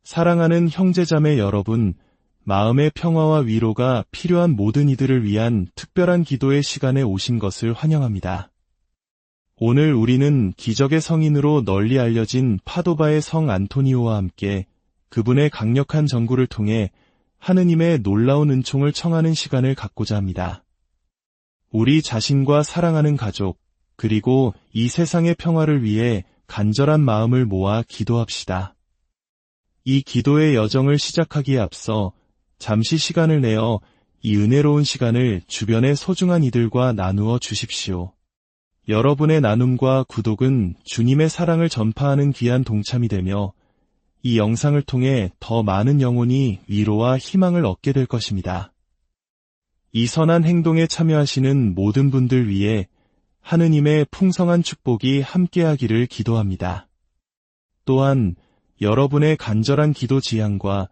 사랑하는 형제자매 여러분, 마음의 평화와 위로가 필요한 모든 이들을 위한 특별한 기도의 시간에 오신 것을 환영합니다. 오늘 우리는 기적의 성인으로 널리 알려진 파도바의 성 안토니오와 함께 그분의 강력한 전구를 통해 하느님의 놀라운 은총을 청하는 시간을 갖고자 합니다. 우리 자신과 사랑하는 가족, 그리고 이 세상의 평화를 위해 간절한 마음을 모아 기도합시다. 이 기도의 여정을 시작하기에 앞서 잠시 시간을 내어 이 은혜로운 시간을 주변의 소중한 이들과 나누어 주십시오. 여러분의 나눔과 구독은 주님의 사랑을 전파하는 귀한 동참이 되며 이 영상을 통해 더 많은 영혼이 위로와 희망을 얻게 될 것입니다. 이 선한 행동에 참여하시는 모든 분들 위해 하느님의 풍성한 축복이 함께하기를 기도합니다. 또한 여러분의 간절한 기도 지향과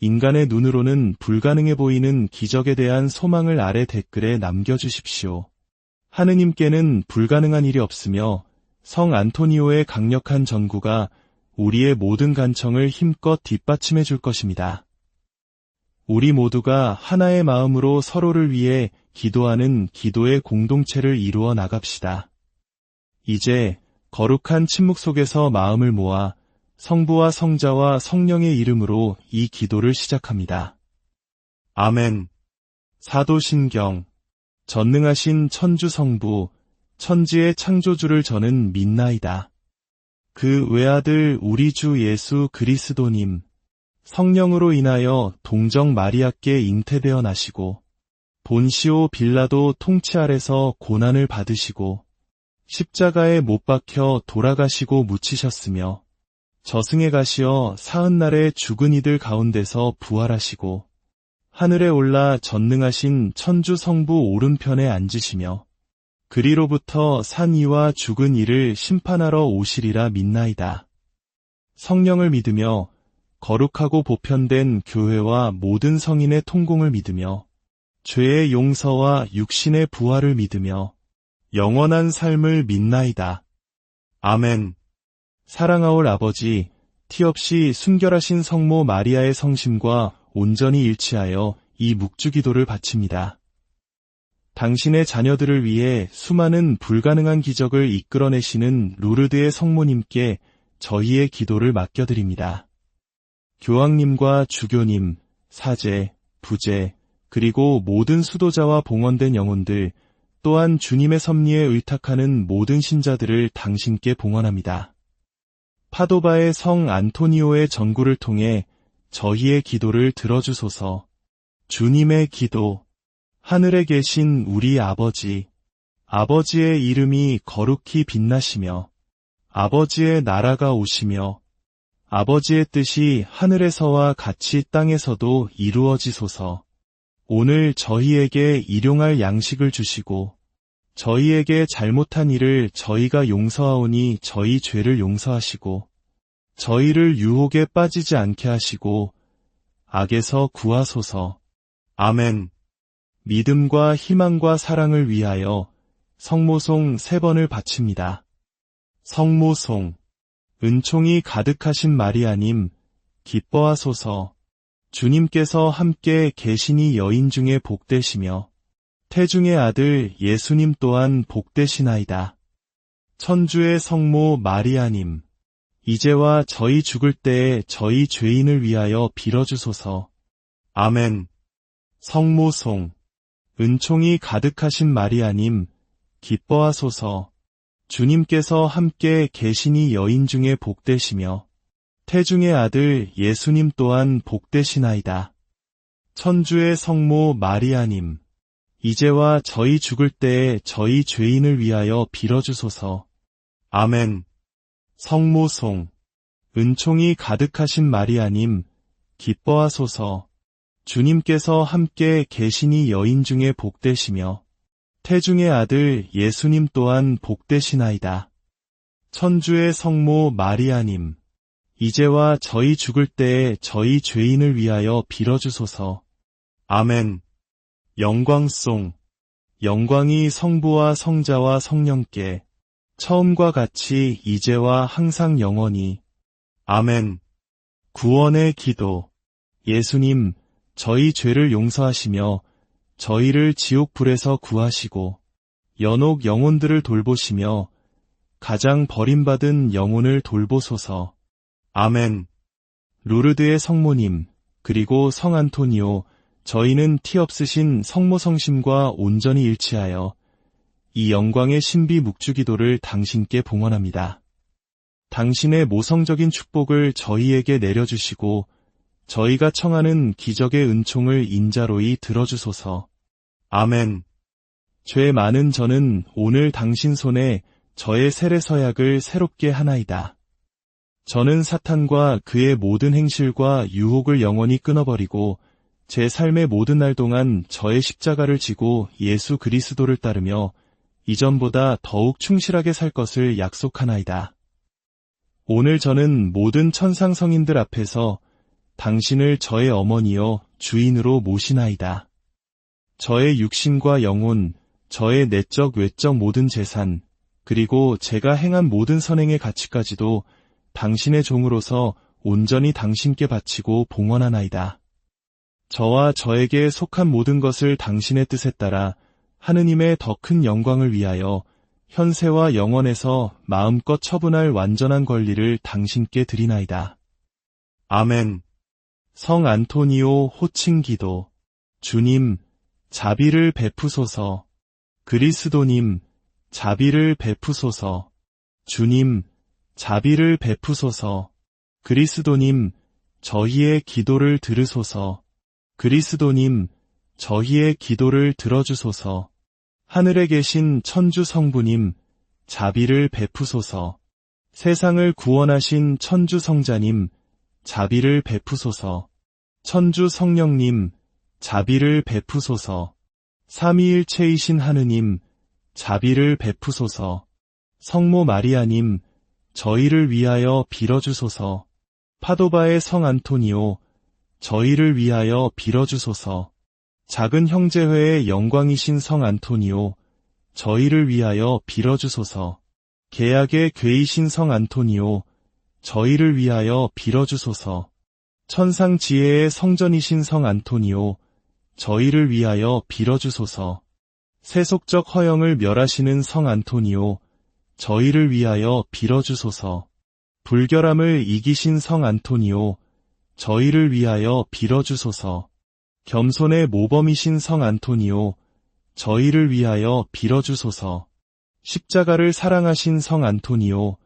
인간의 눈으로는 불가능해 보이는 기적에 대한 소망을 아래 댓글에 남겨주십시오. 하느님께는 불가능한 일이 없으며 성 안토니오의 강력한 전구가 우리의 모든 간청을 힘껏 뒷받침해 줄 것입니다. 우리 모두가 하나의 마음으로 서로를 위해 기도하는 기도의 공동체를 이루어 나갑시다. 이제 거룩한 침묵 속에서 마음을 모아 성부와 성자와 성령의 이름으로 이 기도를 시작합니다. 아멘. 사도신경. 전능하신 천주 성부, 천지의 창조주를 저는 믿나이다. 그 외아들 우리 주 예수 그리스도님, 성령으로 인하여 동정 마리아께 잉태되어 나시고 본시오 빌라도 통치 아래서 고난을 받으시고 십자가에 못 박혀 돌아가시고 묻히셨으며 저승에 가시어 사흔날에 죽은 이들 가운데서 부활하시고 하늘에 올라 전능하신 천주 성부 오른편에 앉으시며 그리로부터 산 이와 죽은 이를 심판하러 오시리라 믿나이다. 성령을 믿으며 거룩하고 보편된 교회와 모든 성인의 통공을 믿으며 죄의 용서와 육신의 부활을 믿으며 영원한 삶을 믿나이다. 아멘. 사랑하올 아버지, 티 없이 순결하신 성모 마리아의 성심과 온전히 일치하여 이 묵주기도를 바칩니다. 당신의 자녀들을 위해 수많은 불가능한 기적을 이끌어내시는 루르드의 성모님께 저희의 기도를 맡겨드립니다. 교황님과 주교님, 사제, 부제, 그리고 모든 수도자와 봉헌된 영혼들, 또한 주님의 섭리에 의탁하는 모든 신자들을 당신께 봉헌합니다. 파도바의 성 안토니오의 전구를 통해 저희의 기도를 들어주소서. 주님의 기도. 하늘에 계신 우리 아버지, 아버지의 이름이 거룩히 빛나시며 아버지의 나라가 오시며 아버지의 뜻이 하늘에서와 같이 땅에서도 이루어지소서. 오늘 저희에게 일용할 양식을 주시고 저희에게 잘못한 일을 저희가 용서하오니 저희 죄를 용서하시고 저희를 유혹에 빠지지 않게 하시고 악에서 구하소서. 아멘. 믿음과 희망과 사랑을 위하여 성모송 3번을 바칩니다. 성모송. 은총이 가득하신 마리아님, 기뻐하소서. 주님께서 함께 계시니 여인 중에 복되시며 태중의 아들 예수님 또한 복되시나이다. 천주의 성모 마리아님, 이제와 저희 죽을 때에 저희 죄인을 위하여 빌어주소서. 아멘. 성모송. 은총이 가득하신 마리아님, 기뻐하소서. 주님께서 함께 계시니 여인 중에 복되시며 태중의 아들 예수님 또한 복되시나이다. 천주의 성모 마리아님, 이제와 저희 죽을 때에 저희 죄인을 위하여 빌어주소서. 아멘. 성모송. 은총이 가득하신 마리아님, 기뻐하소서. 주님께서 함께 계시니 여인 중에 복되시며 태중의 아들 예수님 또한 복되시나이다. 천주의 성모 마리아님, 이제와 저희 죽을 때에 저희 죄인을 위하여 빌어주소서. 아멘. 영광송. 영광이 성부와 성자와 성령께 처음과 같이 이제와 항상 영원히. 아멘. 구원의 기도. 예수님, 저희 죄를 용서하시며 저희를 지옥 불에서 구하시고 연옥 영혼들을 돌보시며 가장 버림받은 영혼을 돌보소서. 아멘. 루르드의 성모님, 그리고 성 안토니오, 저희는 티 없으신 성모성심과 온전히 일치하여 이 영광의 신비 묵주기도를 당신께 봉헌합니다. 당신의 모성적인 축복을 저희에게 내려주시고 저희가 청하는 기적의 은총을 인자로이 들어주소서. 아멘. 죄 많은 저는 오늘 당신 손에 저의 세례 서약을 새롭게 하나이다. 저는 사탄과 그의 모든 행실과 유혹을 영원히 끊어버리고 제 삶의 모든 날 동안 저의 십자가를 지고 예수 그리스도를 따르며 이전보다 더욱 충실하게 살 것을 약속하나이다. 오늘 저는 모든 천상 성인들 앞에서 당신을 저의 어머니여 주인으로 모시나이다. 저의 육신과 영혼, 저의 내적 외적 모든 재산, 그리고 제가 행한 모든 선행의 가치까지도 당신의 종으로서 온전히 당신께 바치고 봉헌하나이다. 저와 저에게 속한 모든 것을 당신의 뜻에 따라 하느님의 더 큰 영광을 위하여 현세와 영원에서 마음껏 처분할 완전한 권리를 당신께 드리나이다. 아멘. 성 안토니오 호칭 기도. 주님, 자비를 베푸소서. 그리스도님, 자비를 베푸소서. 주님, 자비를 베푸소서. 그리스도님, 저희의 기도를 들으소서. 그리스도님, 저희의 기도를 들어주소서. 하늘에 계신 천주 성부님, 자비를 베푸소서. 세상을 구원하신 천주 성자님, 자비를 베푸소서. 천주 성령님, 자비를 베푸소서. 삼위일체이신 하느님, 자비를 베푸소서. 성모 마리아님, 저희를 위하여 빌어주소서. 파도바의 성 안토니오, 저희를 위하여 빌어주소서. 작은 형제회의 영광이신 성 안토니오, 저희를 위하여 빌어주소서. 계약의 궤이신 성 안토니오, 저희를 위하여 빌어주소서. 천상 지혜의 성전이신 성 안토니오, 저희를 위하여 빌어주소서. 세속적 허영을 멸하시는 성 안토니오, 저희를 위하여 빌어주소서. 불결함을 이기신 성 안토니오, 저희를 위하여 빌어주소서. 겸손의 모범이신 성 안토니오, 저희를 위하여 빌어주소서. 십자가를 사랑하신 성 안토니오,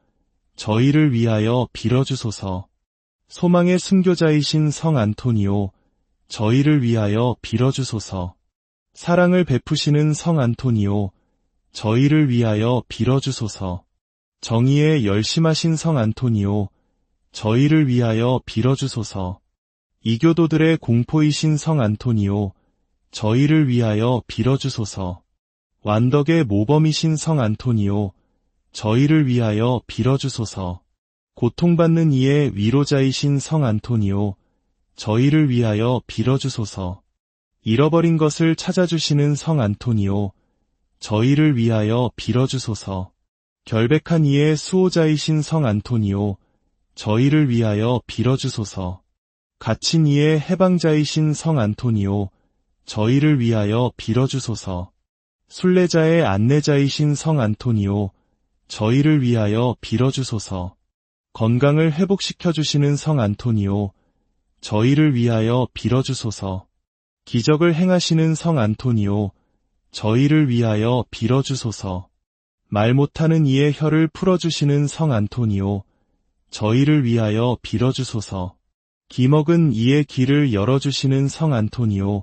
저희를 위하여 빌어주소서. 소망의 순교자이신 성 안토니오, 저희를 위하여 빌어주소서. 사랑을 베푸시는 성 안토니오, 저희를 위하여 빌어주소서. 정의에 열심하신 성 안토니오, 저희를 위하여 빌어주소서. 이교도들의 공포이신 성 안토니오, 저희를 위하여 빌어주소서. 완덕의 모범이신 성 안토니오, 저희를 위하여 빌어주소서. 고통받는 이의 위로자이신 성 안토니오, 저희를 위하여 빌어주소서. 잃어버린 것을 찾아주시는 성 안토니오, 저희를 위하여 빌어주소서. 결백한 이의 수호자이신 성 안토니오, 저희를 위하여 빌어주소서. 갇힌 이의 해방자이신 성 안토니오, 저희를 위하여 빌어주소서. 순례자의 안내자이신 성 안토니오, 저희를 위하여 빌어주소서. 건강을 회복시켜주시는 성 안토니오, 저희를 위하여 빌어주소서. 기적을 행하시는 성 안토니오, 저희를 위하여 빌어주소서. 말 못하는 이의 혀를 풀어주시는 성 안토니오, 저희를 위하여 빌어주소서. 기먹은 이의 길을 열어주시는 성 안토니오,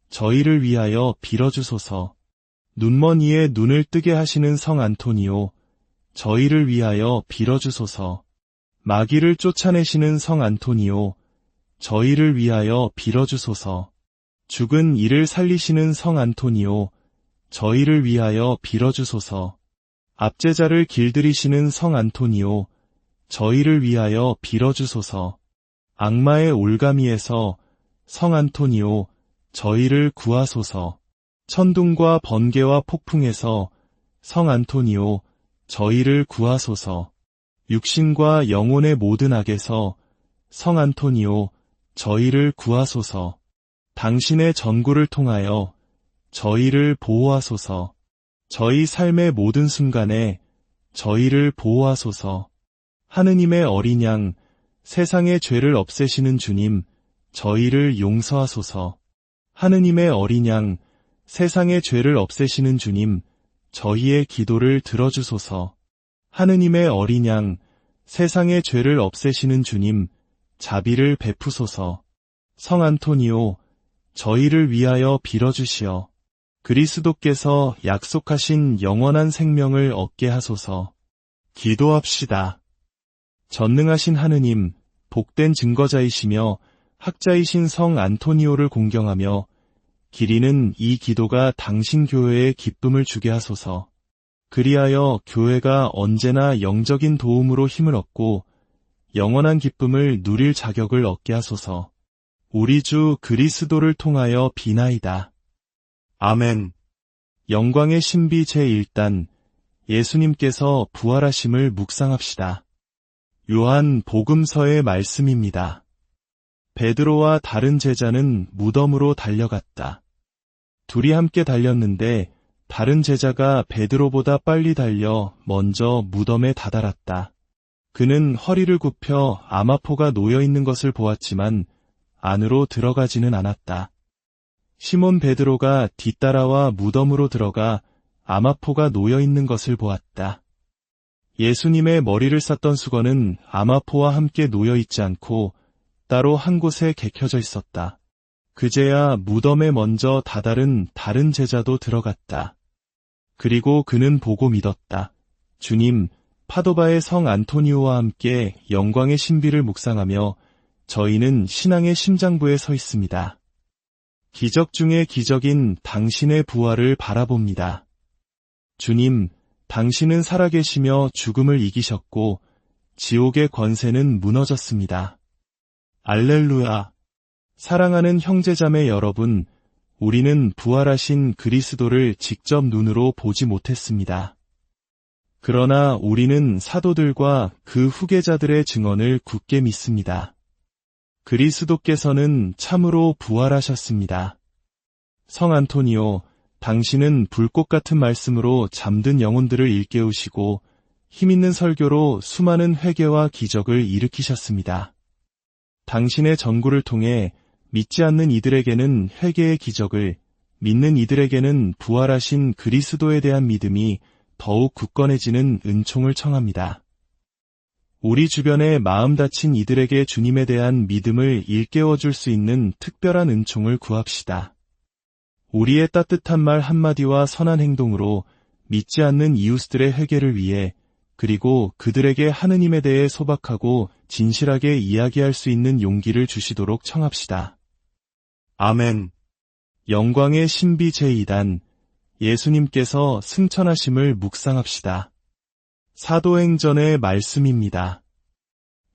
저희를 위하여 빌어주소서. 눈먼 이의 눈을 뜨게 하시는 성 안토니오, 저희를 위하여 빌어주소서. 마귀를 쫓아내시는 성 안토니오, 저희를 위하여 빌어주소서. 죽은 이를 살리시는 성 안토니오, 저희를 위하여 빌어주소서. 압제자를 길들이시는 성 안토니오, 저희를 위하여 빌어주소서. 악마의 올가미에서 성 안토니오, 저희를 구하소서. 천둥과 번개와 폭풍에서 성 안토니오, 저희를 구하소서. 육신과 영혼의 모든 악에서 성 안토니오, 저희를 구하소서. 당신의 전구를 통하여 저희를 보호하소서. 저희 삶의 모든 순간에 저희를 보호하소서. 하느님의 어린 양, 세상의 죄를 없애시는 주님, 저희를 용서하소서. 하느님의 어린 양, 세상의 죄를 없애시는 주님, 저희의 기도를 들어주소서. 하느님의 어린 양, 세상의 죄를 없애시는 주님, 자비를 베푸소서. 성 안토니오, 저희를 위하여 빌어주시어 그리스도께서 약속하신 영원한 생명을 얻게 하소서. 기도합시다. 전능하신 하느님, 복된 증거자이시며 학자이신 성 안토니오를 공경하며 기리는 이 기도가 당신 교회에 기쁨을 주게 하소서. 그리하여 교회가 언제나 영적인 도움으로 힘을 얻고 영원한 기쁨을 누릴 자격을 얻게 하소서. 우리 주 그리스도를 통하여 비나이다. 아멘. 영광의 신비 제1단, 예수님께서 부활하심을 묵상합시다. 요한 복음서의 말씀입니다. 베드로와 다른 제자는 무덤으로 달려갔다. 둘이 함께 달렸는데 다른 제자가 베드로보다 빨리 달려 먼저 무덤에 다다랐다. 그는 허리를 굽혀 아마포가 놓여있는 것을 보았지만 안으로 들어가지는 않았다. 시몬 베드로가 뒤따라와 무덤으로 들어가 아마포가 놓여있는 것을 보았다. 예수님의 머리를 쌌던 수건은 아마포와 함께 놓여있지 않고 따로 한 곳에 개켜져 있었다. 그제야 무덤에 먼저 다다른 다른 제자도 들어갔다. 그리고 그는 보고 믿었다. 주님, 파도바의 성 안토니오와 함께 영광의 신비를 묵상하며 저희는 신앙의 심장부에 서 있습니다. 기적 중의 기적인 당신의 부활을 바라봅니다. 주님, 당신은 살아계시며 죽음을 이기셨고 지옥의 권세는 무너졌습니다. 알렐루야. 사랑하는 형제자매 여러분, 우리는 부활하신 그리스도를 직접 눈으로 보지 못했습니다. 그러나 우리는 사도들과 그 후계자들의 증언을 굳게 믿습니다. 그리스도께서는 참으로 부활하셨습니다. 성 안토니오, 당신은 불꽃 같은 말씀으로 잠든 영혼들을 일깨우시고 힘있는 설교로 수많은 회개와 기적을 일으키셨습니다. 당신의 전구를 통해 믿지 않는 이들에게는 회개의 기적을, 믿는 이들에게는 부활하신 그리스도에 대한 믿음이 더욱 굳건해지는 은총을 청합니다. 우리 주변에 마음 다친 이들에게 주님에 대한 믿음을 일깨워줄 수 있는 특별한 은총을 구합시다. 우리의 따뜻한 말 한마디와 선한 행동으로 믿지 않는 이웃들의 회개를 위해 그리고 그들에게 하느님에 대해 소박하고 진실하게 이야기할 수 있는 용기를 주시도록 청합시다. 아멘. 영광의 신비 제2단, 예수님께서 승천하심을 묵상합시다. 사도행전의 말씀입니다.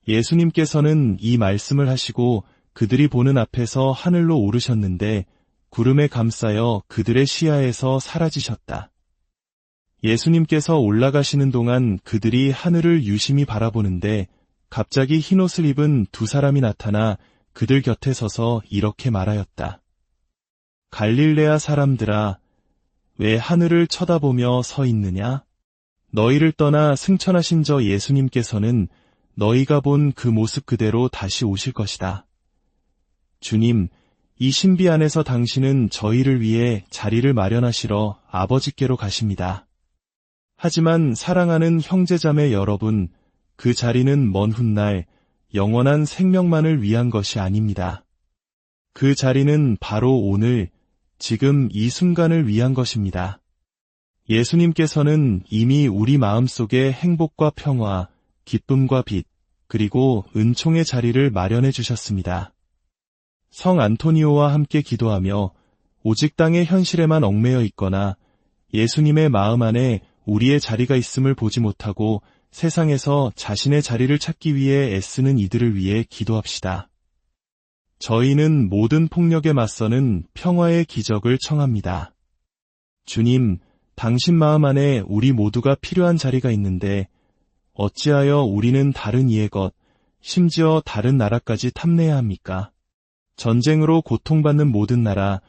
예수님께서는 이 말씀을 하시고 그들이 보는 앞에서 하늘로 오르셨는데 구름에 감싸여 그들의 시야에서 사라지셨다. 예수님께서 올라가시는 동안 그들이 하늘을 유심히 바라보는데 갑자기 흰옷을 입은 두 사람이 나타나 그들 곁에 서서 이렇게 말하였다. 갈릴레아 사람들아, 왜 하늘을 쳐다보며 서 있느냐? 너희를 떠나 승천하신 저 예수님께서는 너희가 본 그 모습 그대로 다시 오실 것이다. 주님, 이 신비 안에서 당신은 저희를 위해 자리를 마련하시러 아버지께로 가십니다. 하지만 사랑하는 형제자매 여러분, 그 자리는 먼 훗날 영원한 생명만을 위한 것이 아닙니다. 그 자리는 바로 오늘, 지금 이 순간을 위한 것입니다. 예수님께서는 이미 우리 마음속에 행복과 평화, 기쁨과 빛, 그리고 은총의 자리를 마련해 주셨습니다. 성 안토니오와 함께 기도하며 오직 땅의 현실에만 얽매여 있거나 예수님의 마음 안에 우리의 자리가 있음을 보지 못하고 세상에서 자신의 자리를 찾기 위해 애쓰는 이들을 위해 기도합시다. 저희는 모든 폭력에 맞서는 평화의 기적을 청합니다. 주님, 당신 마음 안에 우리 모두가 필요한 자리가 있는데 어찌하여 우리는 다른 이의 것, 심지어 다른 나라까지 탐내야 합니까? 전쟁으로 고통받는 모든 나라,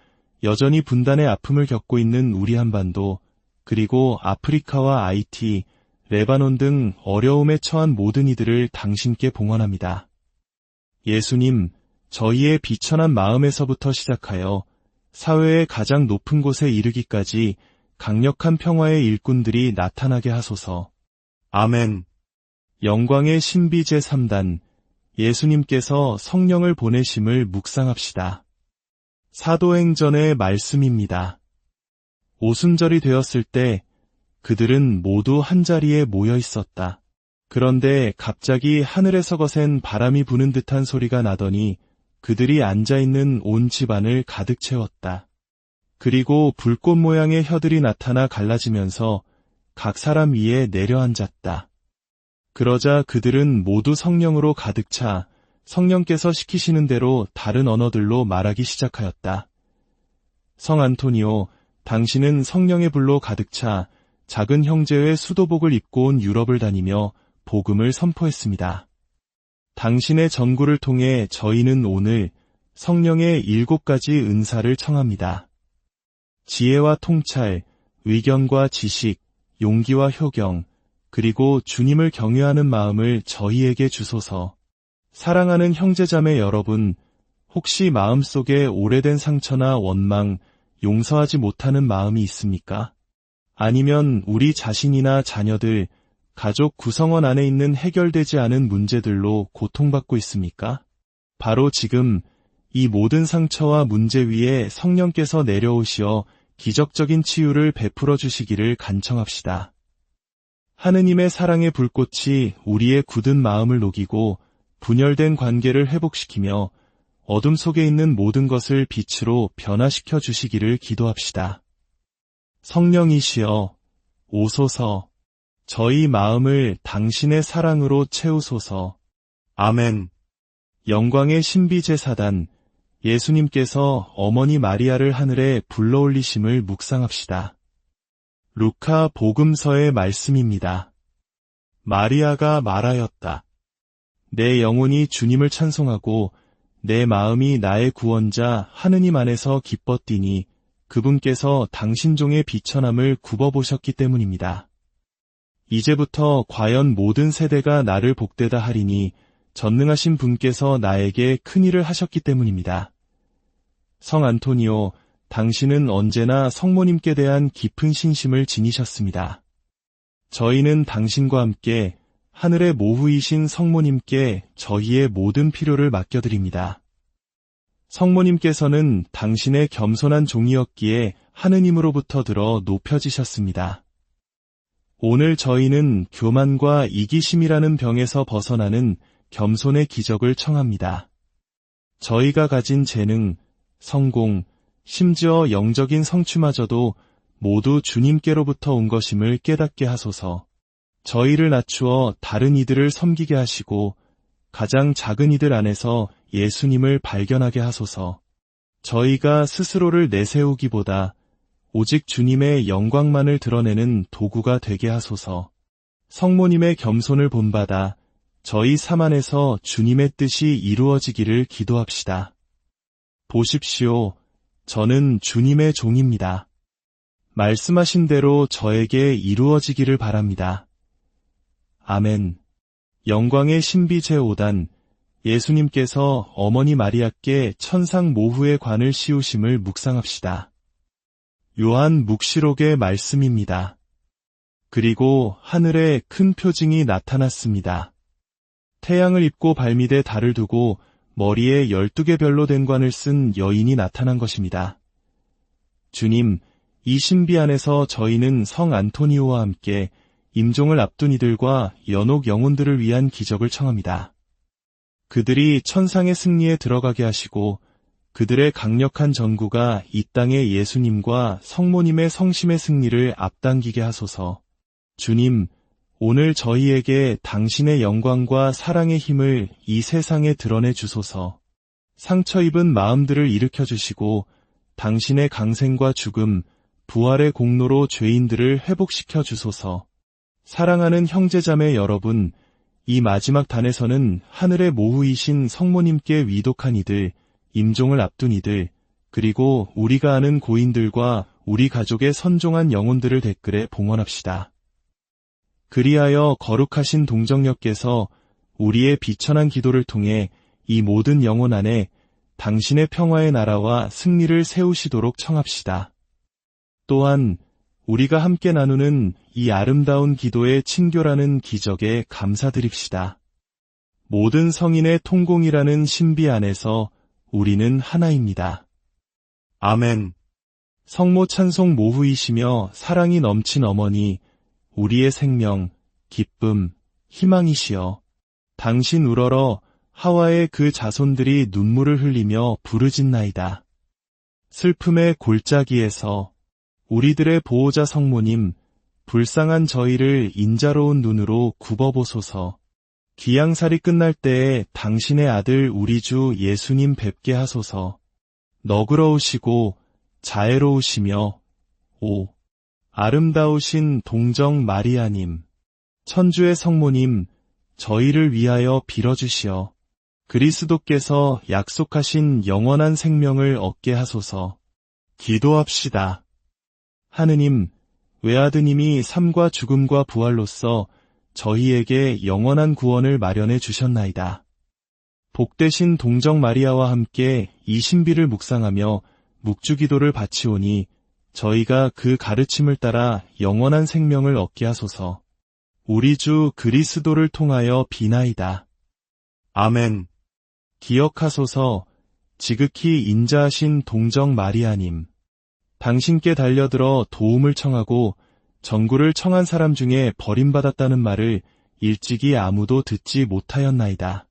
여전히 분단의 아픔을 겪고 있는 우리 한반도, 그리고 아프리카와 아이티, 레바논 등 어려움에 처한 모든 이들을 당신께 봉헌합니다. 예수님, 저희의 비천한 마음에서부터 시작하여 사회의 가장 높은 곳에 이르기까지 강력한 평화의 일꾼들이 나타나게 하소서. 아멘. 영광의 신비 제3단, 예수님께서 성령을 보내심을 묵상합시다. 사도행전의 말씀입니다. 오순절이 되었을 때 그들은 모두 한자리에 모여 있었다. 그런데 갑자기 하늘에서 거센 바람이 부는 듯한 소리가 나더니 그들이 앉아있는 온 집안을 가득 채웠다. 그리고 불꽃 모양의 혀들이 나타나 갈라지면서 각 사람 위에 내려앉았다. 그러자 그들은 모두 성령으로 가득 차 성령께서 시키시는 대로 다른 언어들로 말하기 시작하였다. 성 안토니오, 당신은 성령의 불로 가득 차 작은 형제의 수도복을 입고 온 유럽을 다니며 복음을 선포했습니다. 당신의 전구를 통해 저희는 오늘 성령의 7가지 은사를 청합니다. 지혜와 통찰, 의견과 지식, 용기와 효경, 그리고 주님을 경외하는 마음을 저희에게 주소서. 사랑하는 형제자매 여러분, 혹시 마음속에 오래된 상처나 원망, 용서하지 못하는 마음이 있습니까? 아니면 우리 자신이나 자녀들, 가족 구성원 안에 있는 해결되지 않은 문제들로 고통받고 있습니까? 바로 지금 이 모든 상처와 문제 위에 성령께서 내려오시어 기적적인 치유를 베풀어 주시기를 간청합시다. 하느님의 사랑의 불꽃이 우리의 굳은 마음을 녹이고 분열된 관계를 회복시키며 어둠 속에 있는 모든 것을 빛으로 변화시켜 주시기를 기도합시다. 성령이시여, 오소서, 저희 마음을 당신의 사랑으로 채우소서. 아멘. 영광의 신비 제4단, 예수님께서 어머니 마리아를 하늘에 불러올리심을 묵상합시다. 루카 복음서의 말씀입니다. 마리아가 말하였다. 내 영혼이 주님을 찬송하고 내 마음이 나의 구원자 하느님 안에서 기뻐 뛰니 그분께서 당신 종의 비천함을 굽어보셨기 때문입니다. 이제부터 과연 모든 세대가 나를 복되다 하리니 전능하신 분께서 나에게 큰일을 하셨기 때문입니다. 성 안토니오, 당신은 언제나 성모님께 대한 깊은 신심을 지니셨습니다. 저희는 당신과 함께 하늘의 모후이신 성모님께 저희의 모든 필요를 맡겨드립니다. 성모님께서는 당신의 겸손한 종이었기에 하느님으로부터 들어 높여지셨습니다. 오늘 저희는 교만과 이기심이라는 병에서 벗어나는 겸손의 기적을 청합니다. 저희가 가진 재능, 성공, 심지어 영적인 성취마저도 모두 주님께로부터 온 것임을 깨닫게 하소서. 저희를 낮추어 다른 이들을 섬기게 하시고 가장 작은 이들 안에서 예수님을 발견하게 하소서. 저희가 스스로를 내세우기보다 오직 주님의 영광만을 드러내는 도구가 되게 하소서. 성모님의 겸손을 본받아 저희 삶 안에서 주님의 뜻이 이루어지기를 기도합시다. 보십시오. 저는 주님의 종입니다. 말씀하신 대로 저에게 이루어지기를 바랍니다. 아멘. 영광의 신비 제5단, 예수님께서 어머니 마리아께 천상 모후의 관을 씌우심을 묵상합시다. 요한 묵시록의 말씀입니다. 그리고 하늘에 큰 표징이 나타났습니다. 태양을 입고 발밑에 달을 두고 머리에 12개 별로 된 관을 쓴 여인이 나타난 것입니다. 주님, 이 신비 안에서 저희는 성 안토니오와 함께 임종을 앞둔 이들과 연옥 영혼들을 위한 기적을 청합니다. 그들이 천상의 승리에 들어가게 하시고 그들의 강력한 전구가 이 땅의 예수님과 성모님의 성심의 승리를 앞당기게 하소서. 주님, 오늘 저희에게 당신의 영광과 사랑의 힘을 이 세상에 드러내 주소서. 상처 입은 마음들을 일으켜 주시고 당신의 강생과 죽음, 부활의 공로로 죄인들을 회복시켜 주소서. 사랑하는 형제자매 여러분, 이 마지막 단에서는 하늘의 모후이신 성모님께 위독한 이들, 임종을 앞둔 이들, 그리고 우리가 아는 고인들과 우리 가족의 선종한 영혼들을 댓글에 봉헌합시다. 그리하여 거룩하신 동정녀께서 우리의 비천한 기도를 통해 이 모든 영혼 안에 당신의 평화의 나라와 승리를 세우시도록 청합시다. 또한 우리가 함께 나누는 이 아름다운 기도의 친교라는 기적에 감사드립시다. 모든 성인의 통공이라는 신비 안에서 우리는 하나입니다. 아멘. 성모 찬송 모후이시며 사랑이 넘친 어머니, 우리의 생명, 기쁨, 희망이시여. 당신 우러러 하와의 그 자손들이 눈물을 흘리며 부르짖나이다. 슬픔의 골짜기에서 우리들의 보호자 성모님, 불쌍한 저희를 인자로운 눈으로 굽어보소서. 귀양살이 끝날 때에 당신의 아들 우리 주 예수님 뵙게 하소서. 너그러우시고 자애로우시며 아름다우신 동정 마리아님, 천주의 성모님, 저희를 위하여 빌어주시어 그리스도께서 약속하신 영원한 생명을 얻게 하소서. 기도합시다. 하느님, 외아드님이 삶과 죽음과 부활로서 저희에게 영원한 구원을 마련해 주셨나이다. 복되신 동정 마리아와 함께 이 신비를 묵상하며 묵주기도를 바치오니 저희가 그 가르침을 따라 영원한 생명을 얻게 하소서. 우리 주 그리스도를 통하여 비나이다. 아멘. 기억하소서. 지극히 인자하신 동정 마리아님, 당신께 달려들어 도움을 청하고 전구를 청한 사람 중에 버림받았다는 말을 일찍이 아무도 듣지 못하였나이다.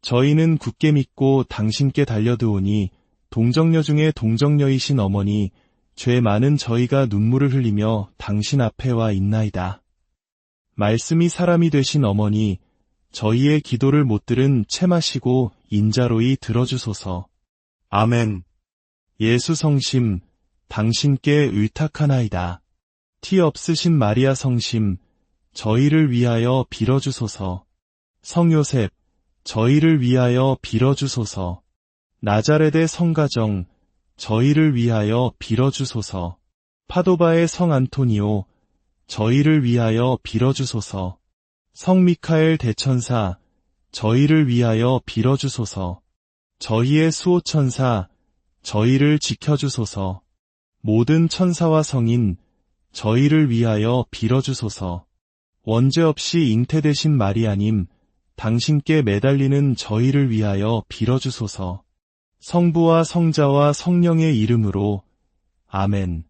저희는 굳게 믿고 당신께 달려드오니 동정녀 중에 동정녀이신 어머니, 죄 많은 저희가 눈물을 흘리며 당신 앞에 와 있나이다. 말씀이 사람이 되신 어머니, 저희의 기도를 못 들은 채마시고 인자로이 들어주소서. 아멘. 예수 성심, 당신께 의탁하나이다. 티 없으신 마리아 성심, 저희를 위하여 빌어주소서. 성요셉, 저희를 위하여 빌어주소서. 나자렛의 성가정, 저희를 위하여 빌어주소서. 파도바의 성 안토니오, 저희를 위하여 빌어주소서. 성 미카엘 대천사, 저희를 위하여 빌어주소서. 저희의 수호천사, 저희를 지켜주소서. 모든 천사와 성인, 저희를 위하여 빌어주소서. 원죄 없이 잉태되신 마리아님, 당신께 매달리는 저희를 위하여 빌어주소서. 성부와 성자와 성령의 이름으로 아멘.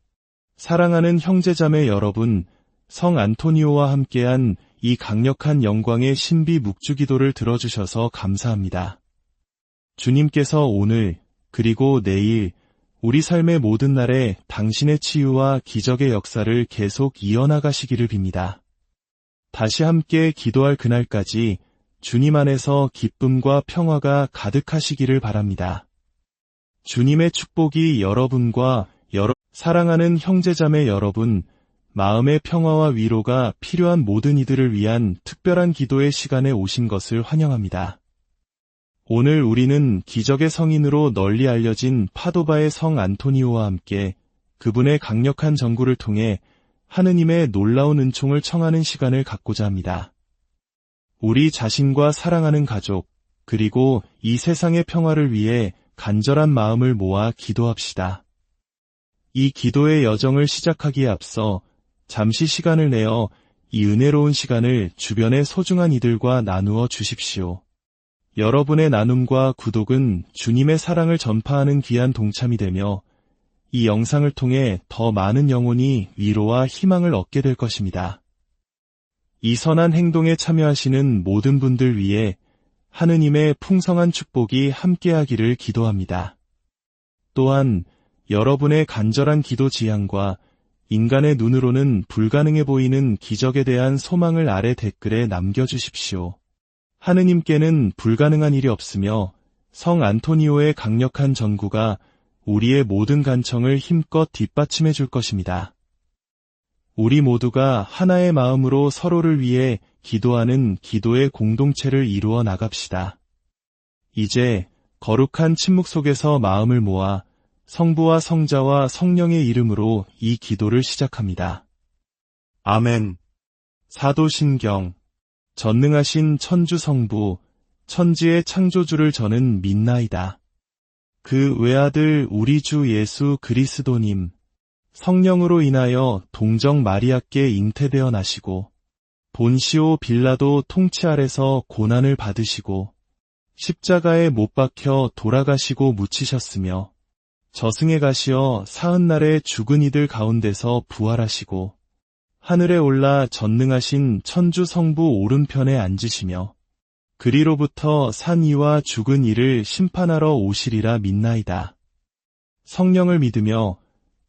사랑하는 형제자매 여러분, 성 안토니오와 함께한 이 강력한 영광의 신비 묵주기도를 들어주셔서 감사합니다. 주님께서 오늘 그리고 내일 우리 삶의 모든 날에 당신의 치유와 기적의 역사를 계속 이어나가시기를 빕니다. 다시 함께 기도할 그날까지 주님 안에서 기쁨과 평화가 가득하시기를 바랍니다. 주님의 축복이 여러분과 사랑하는 형제자매 여러분, 마음의 평화와 위로가 필요한 모든 이들을 위한 특별한 기도의 시간에 오신 것을 환영합니다. 오늘 우리는 기적의 성인으로 널리 알려진 파도바의 성 안토니오와 함께 그분의 강력한 전구를 통해 하느님의 놀라운 은총을 청하는 시간을 갖고자 합니다. 우리 자신과 사랑하는 가족, 그리고 이 세상의 평화를 위해 간절한 마음을 모아 기도합시다. 이 기도의 여정을 시작하기에 앞서 잠시 시간을 내어 이 은혜로운 시간을 주변의 소중한 이들과 나누어 주십시오. 여러분의 나눔과 구독은 주님의 사랑을 전파하는 귀한 동참이 되며 이 영상을 통해 더 많은 영혼이 위로와 희망을 얻게 될 것입니다. 이 선한 행동에 참여하시는 모든 분들 위해 하느님의 풍성한 축복이 함께하기를 기도합니다. 또한 여러분의 간절한 기도 지향과 인간의 눈으로는 불가능해 보이는 기적에 대한 소망을 아래 댓글에 남겨주십시오. 하느님께는 불가능한 일이 없으며 성 안토니오의 강력한 전구가 우리의 모든 간청을 힘껏 뒷받침해 줄 것입니다. 우리 모두가 하나의 마음으로 서로를 위해 기도하는 기도의 공동체를 이루어 나갑시다. 이제 거룩한 침묵 속에서 마음을 모아 성부와 성자와 성령의 이름으로 이 기도를 시작합니다. 아멘. 사도신경. 전능하신 천주성부, 천지의 창조주를 저는 믿나이다. 그 외아들 우리 주 예수 그리스도님, 성령으로 인하여 동정 마리아께 잉태되어 나시고 본시오 빌라도 통치 아래서 고난을 받으시고 십자가에 못 박혀 돌아가시고 묻히셨으며 저승에 가시어 사흔날에 죽은 이들 가운데서 부활하시고 하늘에 올라 전능하신 천주 성부 오른편에 앉으시며 그리로부터 산 이와 죽은 이를 심판하러 오시리라 믿나이다. 성령을 믿으며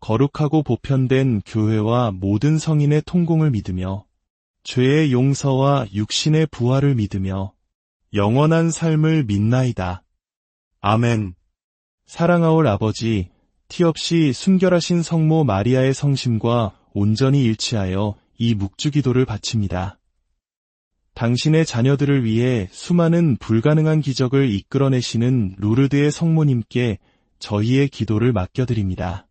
거룩하고 보편된 교회와 모든 성인의 통공을 믿으며 죄의 용서와 육신의 부활을 믿으며 영원한 삶을 믿나이다. 아멘. 사랑하올 아버지, 티없이 순결하신 성모 마리아의 성심과 온전히 일치하여 이 묵주기도를 바칩니다. 당신의 자녀들을 위해 수많은 불가능한 기적을 이끌어내시는 루르드의 성모님께 저희의 기도를 맡겨드립니다.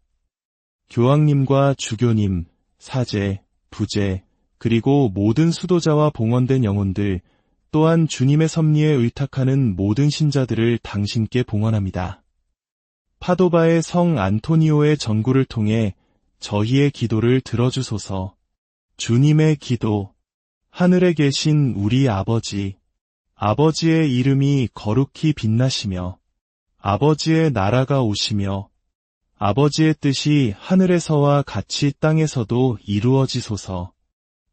교황님과 주교님, 사제, 부제, 그리고 모든 수도자와 봉헌된 영혼들, 또한 주님의 섭리에 의탁하는 모든 신자들을 당신께 봉헌합니다. 파도바의 성 안토니오의 전구를 통해 저희의 기도를 들어주소서. 주님의 기도. 하늘에 계신 우리 아버지, 아버지의 이름이 거룩히 빛나시며 아버지의 나라가 오시며 아버지의 뜻이 하늘에서와 같이 땅에서도 이루어지소서.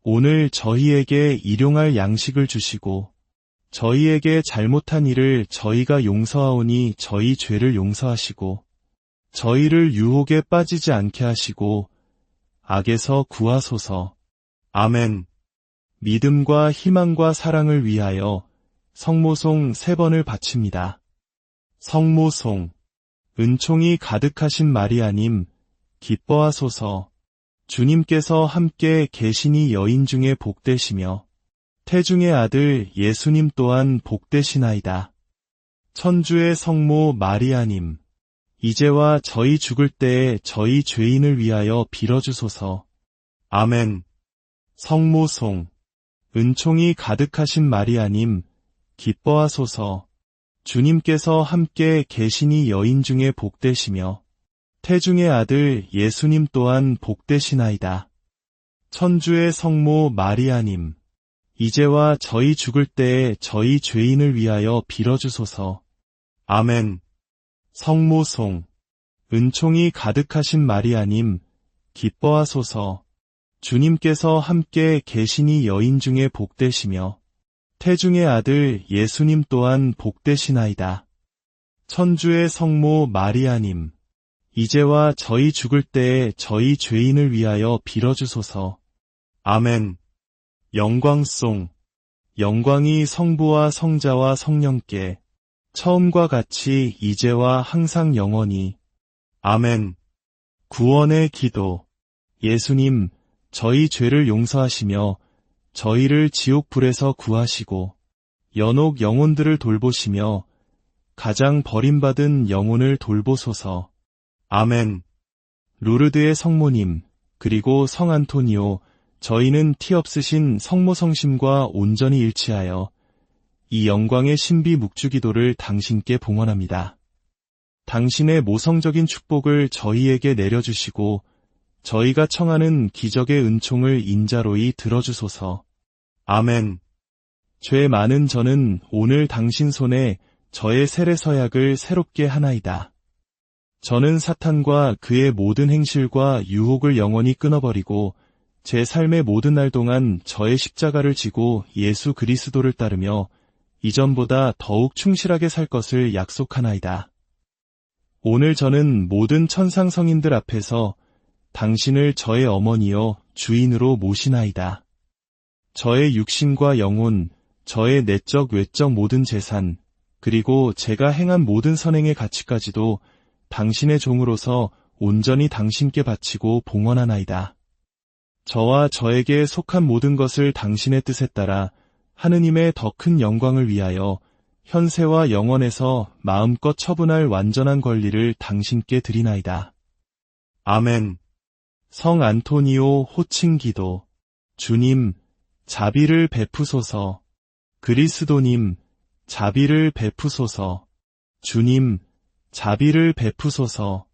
오늘 저희에게 일용할 양식을 주시고 저희에게 잘못한 일을 저희가 용서하오니 저희 죄를 용서하시고 저희를 유혹에 빠지지 않게 하시고 악에서 구하소서. 아멘. 믿음과 희망과 사랑을 위하여 성모송 3번을 바칩니다. 성모송. 은총이 가득하신 마리아님, 기뻐하소서. 주님께서 함께 계시니 여인 중에 복되시며 태중의 아들 예수님 또한 복되시나이다. 천주의 성모 마리아님, 이제와 저희 죽을 때에 저희 죄인을 위하여 빌어주소서. 아멘. 성모송. 은총이 가득하신 마리아님, 기뻐하소서. 주님께서 함께 계시니 여인 중에 복되시며 태중의 아들 예수님 또한 복되시나이다. 천주의 성모 마리아님, 이제와 저희 죽을 때에 저희 죄인을 위하여 빌어주소서. 아멘. 성모송. 은총이 가득하신 마리아님, 기뻐하소서. 주님께서 함께 계시니 여인 중에 복되시며 태중의 아들 예수님 또한 복되시나이다. 천주의 성모 마리아님, 이제와 저희 죽을 때에 저희 죄인을 위하여 빌어주소서. 아멘. 영광송. 영광이 성부와 성자와 성령께 처음과 같이 이제와 항상 영원히. 아멘. 구원의 기도. 예수님, 저희 죄를 용서하시며 저희를 지옥불에서 구하시고 연옥 영혼들을 돌보시며 가장 버림받은 영혼을 돌보소서. 아멘. 루르드의 성모님, 그리고 성 안토니오, 저희는 티 없으신 성모 성심과 온전히 일치하여 이 영광의 신비 묵주기도를 당신께 봉헌합니다. 당신의 모성적인 축복을 저희에게 내려주시고 저희가 청하는 기적의 은총을 인자로이 들어주소서. 아멘. 죄 많은 저는 오늘 당신 손에 저의 세례 서약을 새롭게 하나이다. 저는 사탄과 그의 모든 행실과 유혹을 영원히 끊어버리고 제 삶의 모든 날 동안 저의 십자가를 지고 예수 그리스도를 따르며 이전보다 더욱 충실하게 살 것을 약속하나이다. 오늘 저는 모든 천상 성인들 앞에서 당신을 저의 어머니여 주인으로 모시나이다. 저의 육신과 영혼, 저의 내적 외적 모든 재산, 그리고 제가 행한 모든 선행의 가치까지도 당신의 종으로서 온전히 당신께 바치고 봉헌하나이다. 저와 저에게 속한 모든 것을 당신의 뜻에 따라 하느님의 더 큰 영광을 위하여 현세와 영원에서 마음껏 처분할 완전한 권리를 당신께 드리나이다. 아멘. 성 안토니오 호칭 기도. 주님, 자비를 베푸소서. 그리스도님, 자비를 베푸소서. 주님, 자비를 베푸소서.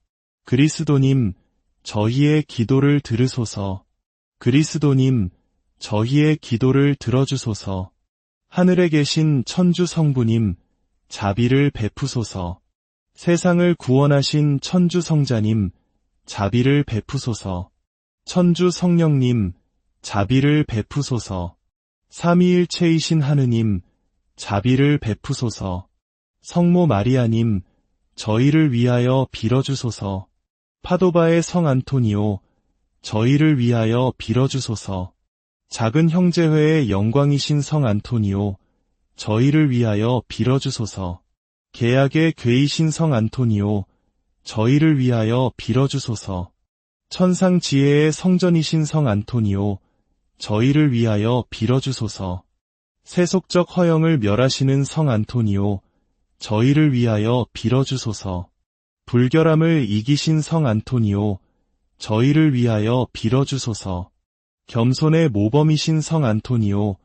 그리스도님, 저희의 기도를 들으소서. 그리스도님, 저희의 기도를 들어주소서. 하늘에 계신 천주 성부님, 자비를 베푸소서. 세상을 구원하신 천주 성자님, 자비를 베푸소서. 천주 성령님, 자비를 베푸소서. 삼위일체이신 하느님, 자비를 베푸소서. 성모 마리아님, 저희를 위하여 빌어주소서. 파도바의 성 안토니오, 저희를 위하여 빌어주소서. 작은 형제회의 영광이신 성 안토니오, 저희를 위하여 빌어주소서. 계약의 궤이신 성 안토니오, 저희를 위하여 빌어주소서. 천상지혜의 성전이신 성 안토니오, 저희를 위하여 빌어주소서. 세속적 허영을 멸하시는 성 안토니오, 저희를 위하여 빌어주소서. 불결함을 이기신 성 안토니오, 저희를 위하여 빌어주소서. 겸손의 모범이신 성 안토니오,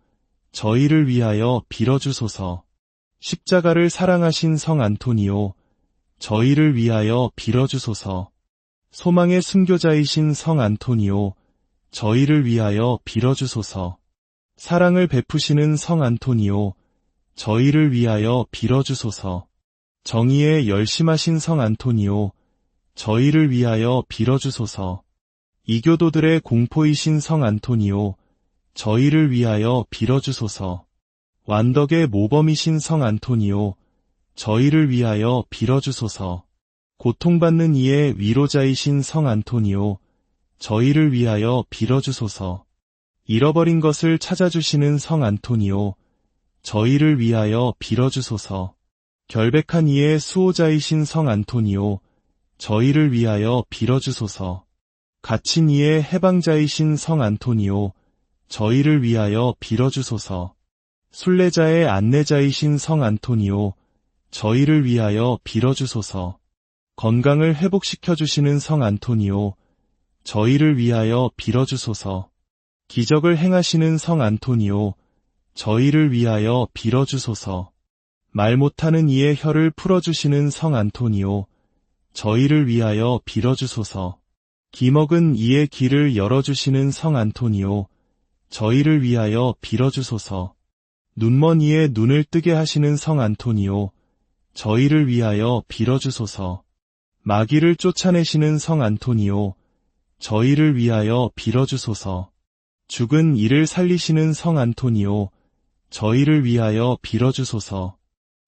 저희를 위하여 빌어주소서. 십자가를 사랑하신 성 안토니오, 저희를 위하여 빌어주소서. 소망의 순교자이신 성 안토니오, 저희를 위하여 빌어주소서. 사랑을 베푸시는 성 안토니오, 저희를 위하여 빌어주소서. 정의에 열심하신 성 안토니오, 저희를 위하여 빌어주소서. 이교도들의 공포이신 성 안토니오, 저희를 위하여 빌어주소서. 완덕의 모범이신 성 안토니오, 저희를 위하여 빌어주소서. 고통받는 이의 위로자이신 성 안토니오, 저희를 위하여 빌어주소서. 잃어버린 것을 찾아주시는 성 안토니오, 저희를 위하여 빌어주소서. 결백한 이의 수호자이신 성 안토니오, 저희를 위하여 빌어주소서. 갇힌 이의 해방자이신 성 안토니오, 저희를 위하여 빌어주소서. 순례자의 안내자이신 성 안토니오, 저희를 위하여 빌어주소서. 건강을 회복시켜주시는 성 안토니오, 저희를 위하여 빌어주소서. 기적을 행하시는 성 안토니오, 저희를 위하여 빌어주소서. 말 못하는 이의 혀를 풀어주시는 성 안토니오, 저희를 위하여 빌어주소서. 기먹은 이의 길을 열어주시는 성 안토니오, 저희를 위하여 빌어주소서. 눈먼 이의 눈을 뜨게 하시는 성 안토니오, 저희를 위하여 빌어주소서. 마귀를 쫓아내시는 성 안토니오, 저희를 위하여 빌어주소서. 죽은 이를 살리시는 성 안토니오, 저희를 위하여 빌어주소서.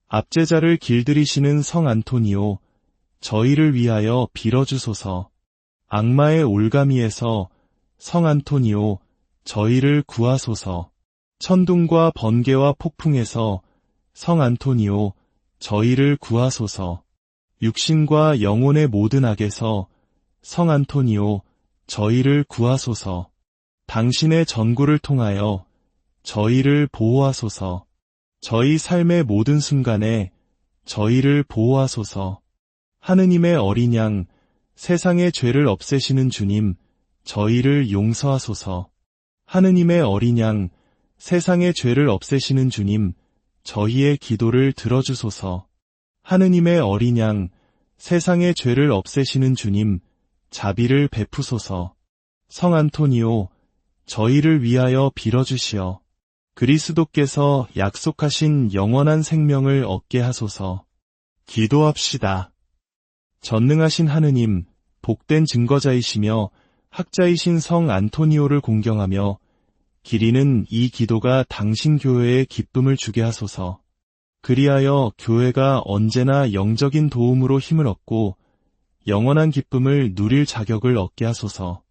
압제자를 길들이시는 성 안토니오, 저희를 위하여 빌어주소서. 악마의 올가미에서 성 안토니오, 저희를 구하소서. 천둥과 번개와 폭풍에서 성 안토니오, 저희를 구하소서. 육신과 영혼의 모든 악에서 성 안토니오, 저희를 구하소서. 당신의 전구를 통하여 저희를 보호하소서. 저희 삶의 모든 순간에 저희를 보호하소서. 하느님의 어린 양, 세상의 죄를 없애시는 주님, 저희를 용서하소서. 하느님의 어린 양, 세상의 죄를 없애시는 주님, 저희의 기도를 들어주소서. 하느님의 어린 양, 세상의 죄를 없애시는 주님, 자비를 베푸소서. 성 안토니오, 저희를 위하여 빌어주시어. 그리스도께서 약속하신 영원한 생명을 얻게 하소서. 기도합시다. 전능하신 하느님, 복된 증거자이시며 학자이신 성 안토니오를 공경하며 기리는 이 기도가 당신 교회에 기쁨을 주게 하소서. 그리하여 교회가 언제나 영적인 도움으로 힘을 얻고 영원한 기쁨을 누릴 자격을 얻게 하소서.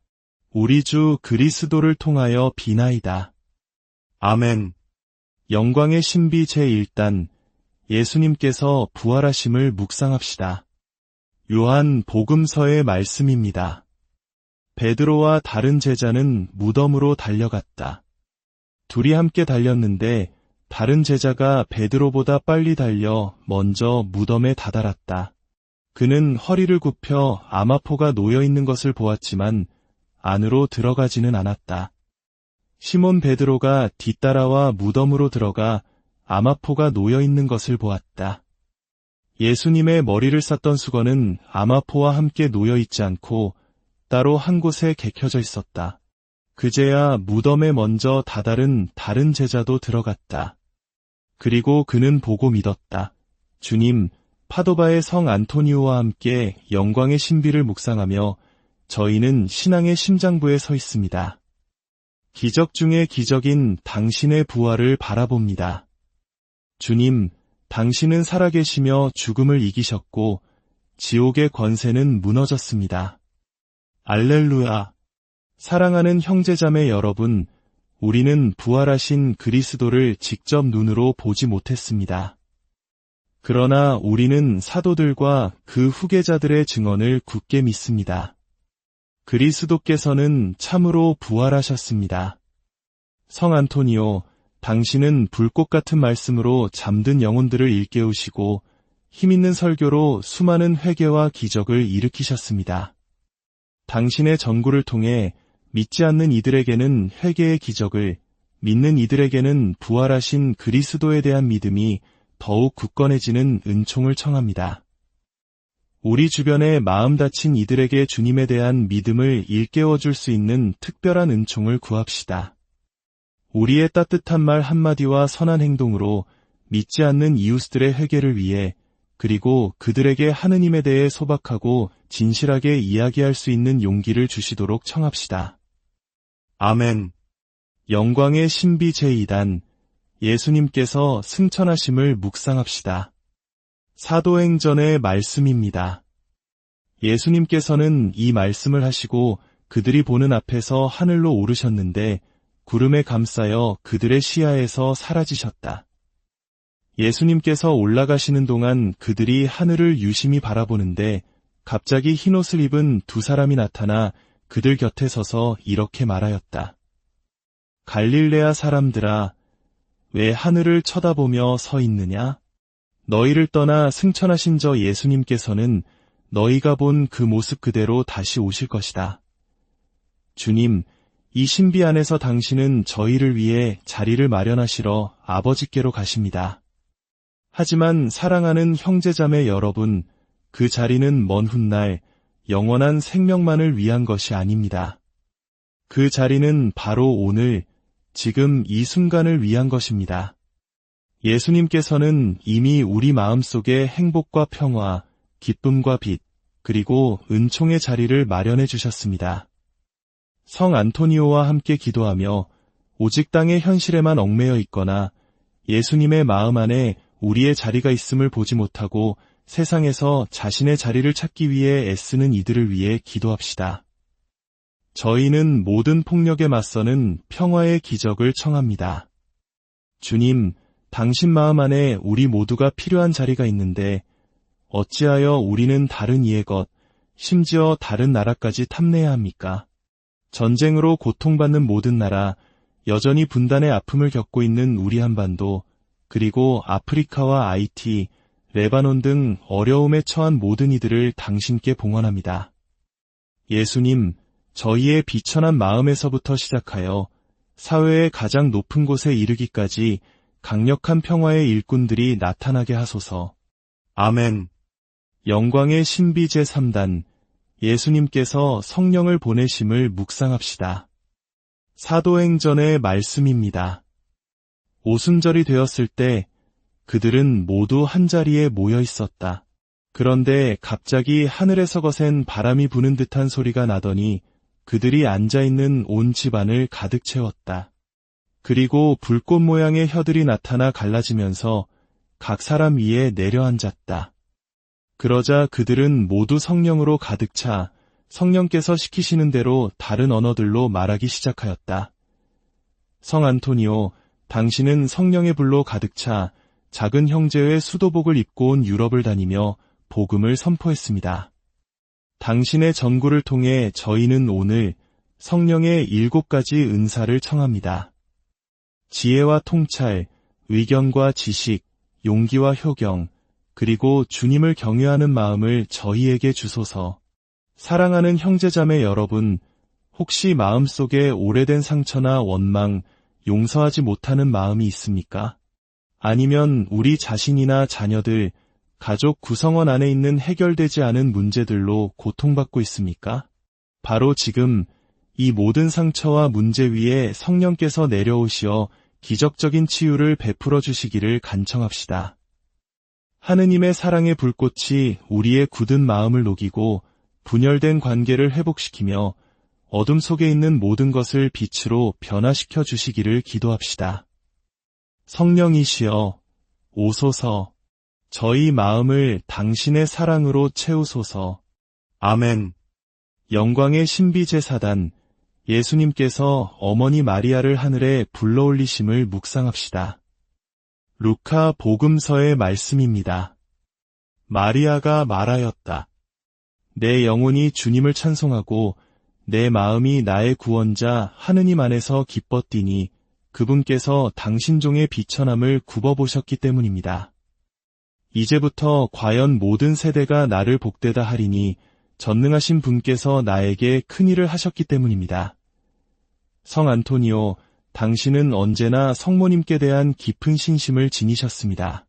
우리 주 그리스도를 통하여 비나이다. 아멘. 영광의 신비 제1단, 예수님께서 부활하심을 묵상합시다. 요한 복음서의 말씀입니다. 베드로와 다른 제자는 무덤으로 달려갔다. 둘이 함께 달렸는데 다른 제자가 베드로보다 빨리 달려 먼저 무덤에 다다랐다. 그는 허리를 굽혀 아마포가 놓여 있는 것을 보았지만 안으로 들어가지는 않았다. 시몬 베드로가 뒤따라와 무덤으로 들어가 아마포가 놓여 있는 것을 보았다. 예수님의 머리를 쌌던 수건은 아마포와 함께 놓여 있지 않고 따로 한 곳에 개켜져 있었다. 그제야 무덤에 먼저 다다른 다른 제자도 들어갔다. 그리고 그는 보고 믿었다. 주님, 파도바의 성 안토니오와 함께 영광의 신비를 묵상하며 저희는 신앙의 심장부에 서 있습니다. 기적 중의 기적인 당신의 부활을 바라봅니다. 주님, 당신은 살아계시며 죽음을 이기셨고 지옥의 권세는 무너졌습니다. 알렐루야. 사랑하는 형제자매 여러분, 우리는 부활하신 그리스도를 직접 눈으로 보지 못했습니다. 그러나 우리는 사도들과 그 후계자들의 증언을 굳게 믿습니다. 그리스도께서는 참으로 부활하셨습니다. 성 안토니오, 당신은 불꽃 같은 말씀으로 잠든 영혼들을 일깨우시고 힘있는 설교로 수많은 회개와 기적을 일으키셨습니다. 당신의 전구를 통해 믿지 않는 이들에게는 회개의 기적을, 믿는 이들에게는 부활하신 그리스도에 대한 믿음이 더욱 굳건해지는 은총을 청합니다. 우리 주변에 마음 다친 이들에게 주님에 대한 믿음을 일깨워줄 수 있는 특별한 은총을 구합시다. 우리의 따뜻한 말 한마디와 선한 행동으로 믿지 않는 이웃들의 회개를 위해 그리고 그들에게 하느님에 대해 소박하고 진실하게 이야기할 수 있는 용기를 주시도록 청합시다. 아멘. 영광의 신비 제2단 예수님께서 승천하심을 묵상합시다. 사도행전의 말씀입니다. 예수님께서는 이 말씀을 하시고 그들이 보는 앞에서 하늘로 오르셨는데 구름에 감싸여 그들의 시야에서 사라지셨다. 예수님께서 올라가시는 동안 그들이 하늘을 유심히 바라보는데 갑자기 흰옷을 입은 두 사람이 나타나 그들 곁에 서서 이렇게 말하였다. 갈릴레아 사람들아, 왜 하늘을 쳐다보며 서 있느냐? 너희를 떠나 승천하신 저 예수님께서는 너희가 본 그 모습 그대로 다시 오실 것이다. 주님, 이 신비 안에서 당신은 저희를 위해 자리를 마련하시러 아버지께로 가십니다. 하지만 사랑하는 형제자매 여러분, 그 자리는 먼 훗날 영원한 생명만을 위한 것이 아닙니다. 그 자리는 바로 오늘, 지금 이 순간을 위한 것입니다. 예수님께서는 이미 우리 마음속에 행복과 평화, 기쁨과 빛, 그리고 은총의 자리를 마련해 주셨습니다. 성 안토니오와 함께 기도하며 오직 땅의 현실에만 얽매여 있거나 예수님의 마음 안에 우리의 자리가 있음을 보지 못하고 세상에서 자신의 자리를 찾기 위해 애쓰는 이들을 위해 기도합시다. 저희는 모든 폭력에 맞서는 평화의 기적을 청합니다. 주님, 당신 마음 안에 우리 모두가 필요한 자리가 있는데 어찌하여 우리는 다른 이의 것, 심지어 다른 나라까지 탐내야 합니까? 전쟁으로 고통받는 모든 나라, 여전히 분단의 아픔을 겪고 있는 우리 한반도, 그리고 아프리카와 아이티, 레바논 등 어려움에 처한 모든 이들을 당신께 봉헌합니다. 예수님, 저희의 비천한 마음에서부터 시작하여 사회의 가장 높은 곳에 이르기까지 강력한 평화의 일꾼들이 나타나게 하소서. 아멘. 영광의 신비 제3단 예수님께서 성령을 보내심을 묵상합시다. 사도행전의 말씀입니다. 오순절이 되었을 때 그들은 모두 한자리에 모여 있었다. 그런데 갑자기 하늘에서 거센 바람이 부는 듯한 소리가 나더니 그들이 앉아있는 온 집안을 가득 채웠다. 그리고 불꽃 모양의 혀들이 나타나 갈라지면서 각 사람 위에 내려앉았다. 그러자 그들은 모두 성령으로 가득 차 성령께서 시키시는 대로 다른 언어들로 말하기 시작하였다. 성 안토니오, 당신은 성령의 불로 가득 차 작은 형제의 수도복을 입고 온 유럽을 다니며 복음을 선포했습니다. 당신의 전구를 통해 저희는 오늘 성령의 7가지 은사를 청합니다. 지혜와 통찰, 의견과 지식, 용기와 효경, 그리고 주님을 경외하는 마음을 저희에게 주소서. 사랑하는 형제자매 여러분, 혹시 마음속에 오래된 상처나 원망, 용서하지 못하는 마음이 있습니까? 아니면 우리 자신이나 자녀들, 가족 구성원 안에 있는 해결되지 않은 문제들로 고통받고 있습니까? 바로 지금 이 모든 상처와 문제 위에 성령께서 내려오시어 기적적인 치유를 베풀어 주시기를 간청합시다. 하느님의 사랑의 불꽃이 우리의 굳은 마음을 녹이고 분열된 관계를 회복시키며 어둠 속에 있는 모든 것을 빛으로 변화시켜 주시기를 기도합시다. 성령이시여, 오소서, 저희 마음을 당신의 사랑으로 채우소서. 아멘. 영광의 신비제사단, 예수님께서 어머니 마리아를 하늘에 불러올리심을 묵상합시다. 루카 복음서의 말씀입니다. 마리아가 말하였다. 내 영혼이 주님을 찬송하고 내 마음이 나의 구원자 하느님 안에서 기뻤디니 그분께서 당신 종의 비천함을 굽어보셨기 때문입니다. 이제부터 과연 모든 세대가 나를 복되다 하리니 전능하신 분께서 나에게 큰일을 하셨기 때문입니다. 성 안토니오, 당신은 언제나 성모님께 대한 깊은 신심을 지니셨습니다.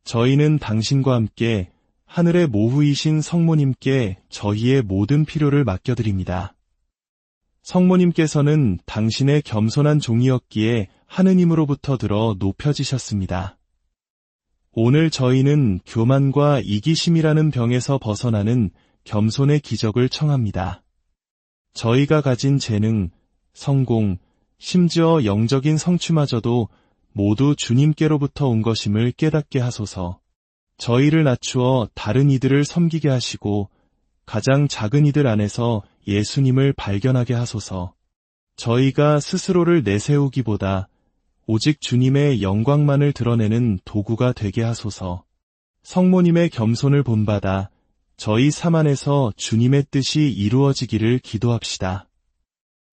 저희는 당신과 함께 하늘의 모후이신 성모님께 저희의 모든 필요를 맡겨드립니다. 성모님께서는 당신의 겸손한 종이었기에 하느님으로부터 들어 높여지셨습니다. 오늘 저희는 교만과 이기심이라는 병에서 벗어나는 겸손의 기적을 청합니다. 저희가 가진 재능, 성공, 심지어 영적인 성취마저도 모두 주님께로부터 온 것임을 깨닫게 하소서. 저희를 낮추어 다른 이들을 섬기게 하시고 가장 작은 이들 안에서 예수님을 발견하게 하소서. 저희가 스스로를 내세우기보다 오직 주님의 영광만을 드러내는 도구가 되게 하소서. 성모님의 겸손을 본받아 저희 삶 안에서 주님의 뜻이 이루어지기를 기도합시다.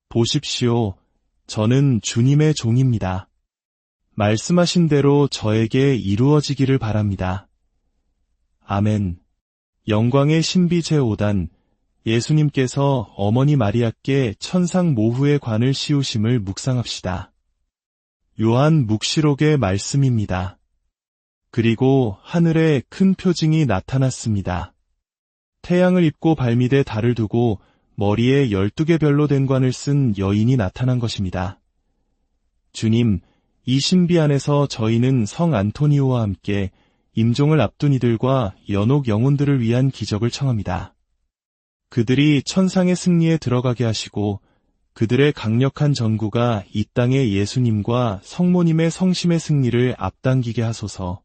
보십시오. 저는 주님의 종입니다. 말씀하신 대로 저에게 이루어지기를 바랍니다. 아멘. 영광의 신비 제5단, 예수님께서 어머니 마리아께 천상 모후의 관을 씌우심을 묵상합시다. 요한 묵시록의 말씀입니다. 그리고 하늘에 큰 표징이 나타났습니다. 태양을 입고 발밑에 달을 두고 머리에 12개 별로 된 관을 쓴 여인이 나타난 것입니다. 주님, 이 신비 안에서 저희는 성 안토니오와 함께 임종을 앞둔 이들과 연옥 영혼들을 위한 기적을 청합니다. 그들이 천상의 승리에 들어가게 하시고 그들의 강력한 전구가 이 땅의 예수님과 성모님의 성심의 승리를 앞당기게 하소서.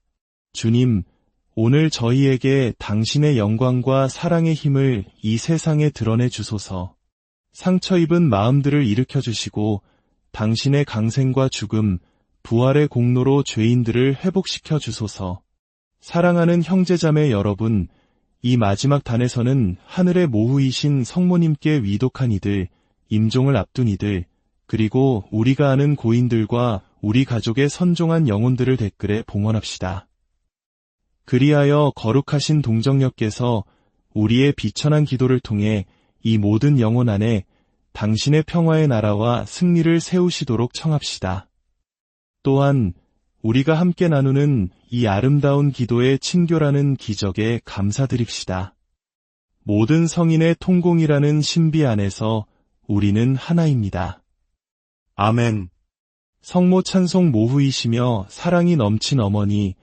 주님, 오늘 저희에게 당신의 영광과 사랑의 힘을 이 세상에 드러내 주소서. 상처 입은 마음들을 일으켜 주시고 당신의 강생과 죽음, 부활의 공로로 죄인들을 회복시켜 주소서. 사랑하는 형제자매 여러분, 이 마지막 단에서는 하늘의 모후이신 성모님께 위독한 이들, 임종을 앞둔 이들, 그리고 우리가 아는 고인들과 우리 가족의 선종한 영혼들을 댓글에 봉헌합시다. 그리하여 거룩하신 동정녀께서 우리의 비천한 기도를 통해 이 모든 영혼 안에 당신의 평화의 나라와 승리를 세우시도록 청합시다. 또한 우리가 함께 나누는 이 아름다운 기도의 친교라는 기적에 감사드립시다. 모든 성인의 통공이라는 신비 안에서 우리는 하나입니다. 아멘. 성모 찬송 모후이시며 사랑이 넘친 어머니,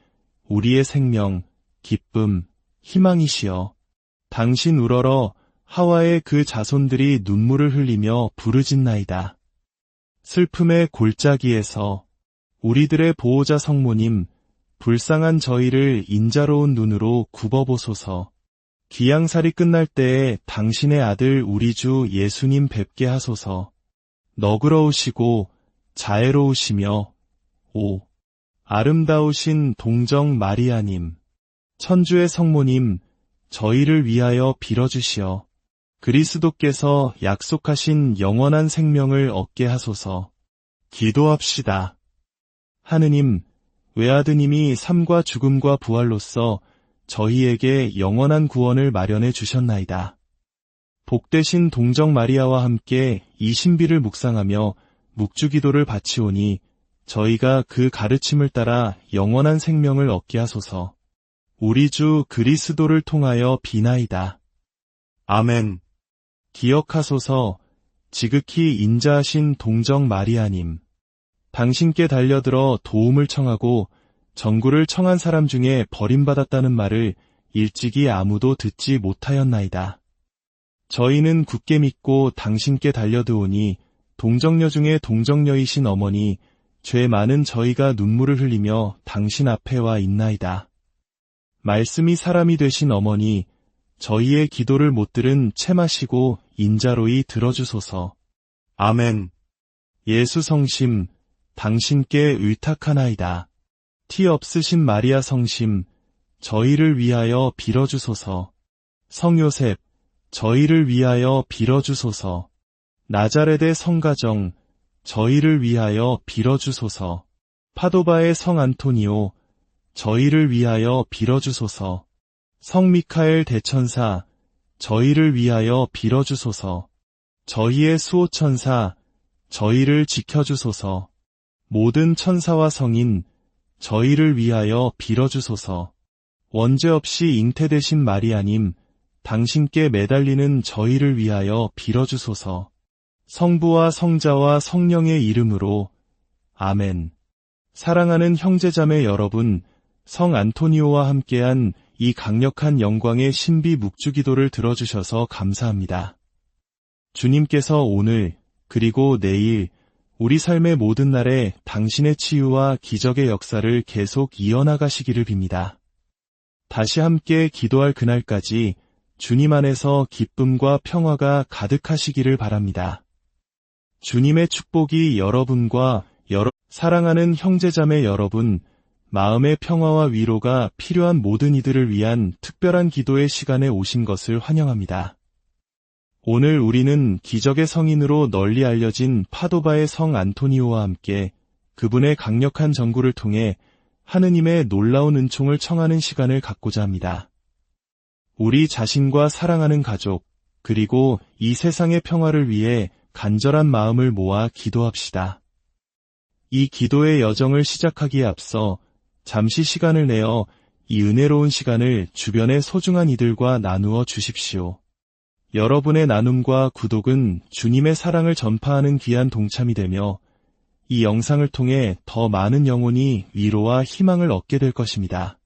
우리의 생명, 기쁨, 희망이시여. 당신 우러러 하와의 그 자손들이 눈물을 흘리며 부르짖나이다. 슬픔의 골짜기에서 우리들의 보호자 성모님, 불쌍한 저희를 인자로운 눈으로 굽어보소서. 기양살이 끝날 때에 당신의 아들 우리 주 예수님 뵙게 하소서. 너그러우시고 자애로우시며 아름다우신 동정 마리아님, 천주의 성모님, 저희를 위하여 빌어주시어 그리스도께서 약속하신 영원한 생명을 얻게 하소서. 기도합시다. 하느님, 외아드님이 삶과 죽음과 부활로서 저희에게 영원한 구원을 마련해 주셨나이다. 복되신 동정 마리아와 함께 이 신비를 묵상하며 묵주기도를 바치오니 저희가 그 가르침을 따라 영원한 생명을 얻게 하소서. 우리 주 그리스도를 통하여 비나이다. 아멘. 기억하소서. 지극히 인자하신 동정 마리아님. 당신께 달려들어 도움을 청하고 전구를 청한 사람 중에 버림받았다는 말을 일찍이 아무도 듣지 못하였나이다. 저희는 굳게 믿고 당신께 달려드오니 동정녀 중에 동정녀이신 어머니, 죄 많은 저희가 눈물을 흘리며 당신 앞에 와 있나이다. 말씀이 사람이 되신 어머니, 저희의 기도를 못 들은 채마시고 인자로이 들어주소서. 아멘. 예수 성심, 당신께 의탁하나이다. 티 없으신 마리아 성심, 저희를 위하여 빌어주소서. 성요셉, 저희를 위하여 빌어주소서. 나자렛의 성가정, 저희를 위하여 빌어주소서. 파도바의 성 안토니오, 저희를 위하여 빌어주소서. 성 미카엘 대천사, 저희를 위하여 빌어주소서. 저희의 수호천사, 저희를 지켜주소서. 모든 천사와 성인, 저희를 위하여 빌어주소서. 원죄 없이 잉태되신 마리아님, 당신께 매달리는 저희를 위하여 빌어주소서. 성부와 성자와 성령의 이름으로 아멘. 사랑하는 형제자매 여러분, 성 안토니오와 함께한 이 강력한 영광의 신비 묵주기도를 들어주셔서 감사합니다. 주님께서 오늘 그리고 내일 우리 삶의 모든 날에 당신의 치유와 기적의 역사를 계속 이어나가시기를 빕니다. 다시 함께 기도할 그날까지 주님 안에서 기쁨과 평화가 가득하시기를 바랍니다. 주님의 축복이 여러분과 사랑하는 형제자매 여러분, 마음의 평화와 위로가 필요한 모든 이들을 위한 특별한 기도의 시간에 오신 것을 환영합니다. 오늘 우리는 기적의 성인으로 널리 알려진 파도바의 성 안토니오와 함께 그분의 강력한 전구를 통해 하느님의 놀라운 은총을 청하는 시간을 갖고자 합니다. 우리 자신과 사랑하는 가족, 그리고 이 세상의 평화를 위해 간절한 마음을 모아 기도합시다. 이 기도의 여정을 시작하기에 앞서 잠시 시간을 내어 이 은혜로운 시간을 주변의 소중한 이들과 나누어 주십시오. 여러분의 나눔과 구독은 주님의 사랑을 전파하는 귀한 동참이 되며 이 영상을 통해 더 많은 영혼이 위로와 희망을 얻게 될 것입니다.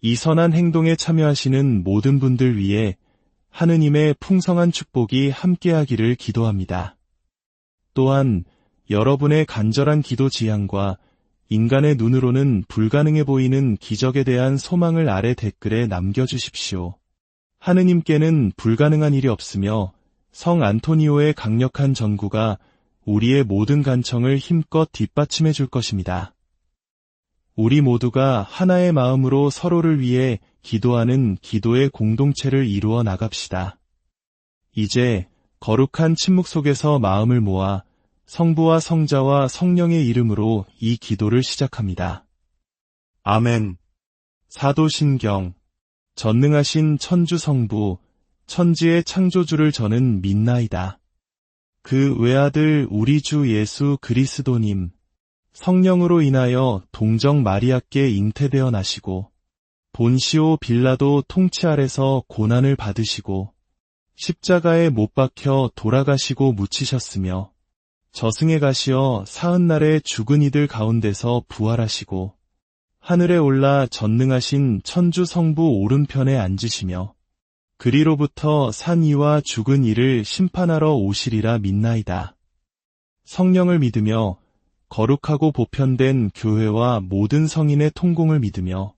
이 선한 행동에 참여하시는 모든 분들 위해 하느님의 풍성한 축복이 함께하기를 기도합니다. 또한 여러분의 간절한 기도 지향과 인간의 눈으로는 불가능해 보이는 기적에 대한 소망을 아래 댓글에 남겨주십시오. 하느님께는 불가능한 일이 없으며 성 안토니오의 강력한 전구가 우리의 모든 간청을 힘껏 뒷받침해 줄 것입니다. 우리 모두가 하나의 마음으로 서로를 위해 기도하는 기도의 공동체를 이루어 나갑시다. 이제 거룩한 침묵 속에서 마음을 모아 성부와 성자와 성령의 이름으로 이 기도를 시작합니다. 아멘. 사도신경. 전능하신 천주 성부, 천지의 창조주를 저는 믿나이다. 그 외아들 우리 주 예수 그리스도님, 성령으로 인하여 동정 마리아께 잉태되어 나시고 본시오 빌라도 통치 아래서 고난을 받으시고 십자가에 못 박혀 돌아가시고 묻히셨으며 저승에 가시어 사흔날에 죽은 이들 가운데서 부활하시고 하늘에 올라 전능하신 천주 성부 오른편에 앉으시며 그리로부터 산 이와 죽은 이를 심판하러 오시리라 믿나이다. 성령을 믿으며 거룩하고 보편된 교회와 모든 성인의 통공을 믿으며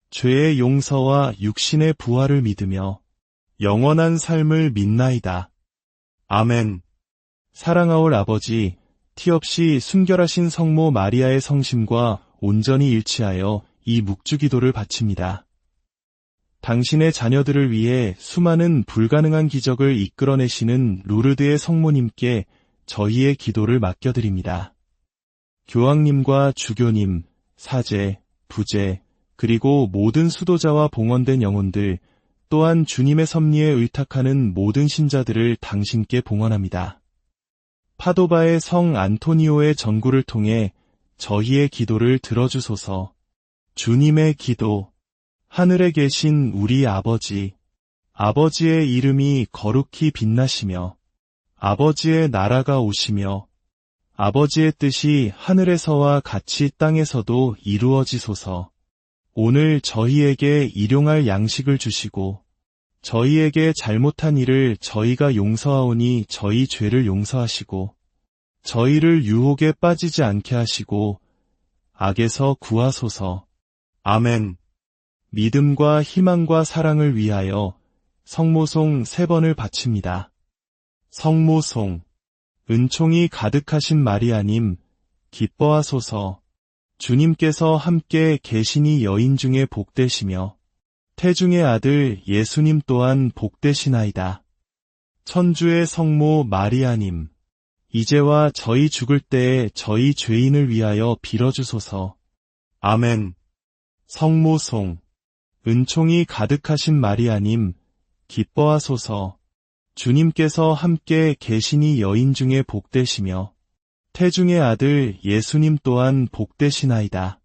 죄의 용서와 육신의 부활을 믿으며 영원한 삶을 믿나이다. 아멘. 사랑하올 아버지, 티 없이 순결하신 성모 마리아의 성심과 온전히 일치하여 이 묵주기도를 바칩니다. 당신의 자녀들을 위해 수많은 불가능한 기적을 이끌어내시는 루르드의 성모님께 저희의 기도를 맡겨드립니다. 교황님과 주교님, 사제, 부제, 그리고 모든 수도자와 봉헌된 영혼들, 또한 주님의 섭리에 의탁하는 모든 신자들을 당신께 봉헌합니다. 파도바의 성 안토니오의 전구를 통해 저희의 기도를 들어주소서. 주님의 기도. 하늘에 계신 우리 아버지, 아버지의 이름이 거룩히 빛나시며 아버지의 나라가 오시며 아버지의 뜻이 하늘에서와 같이 땅에서도 이루어지소서. 오늘 저희에게 일용할 양식을 주시고 저희에게 잘못한 일을 저희가 용서하오니 저희 죄를 용서하시고 저희를 유혹에 빠지지 않게 하시고 악에서 구하소서. 아멘. 믿음과 희망과 사랑을 위하여 성모송 3번을 바칩니다. 성모송. 은총이 가득하신 마리아님, 기뻐하소서. 주님께서 함께 계시니 여인 중에 복되시며 태중의 아들 예수님 또한 복되시나이다. 천주의 성모 마리아님, 이제와 저희 죽을 때에 저희 죄인을 위하여 빌어주소서. 아멘. 성모송. 은총이 가득하신 마리아님, 기뻐하소서. 주님께서 함께 계시니 여인 중에 복되시며 태중의 아들 예수님 또한 복되시나이다.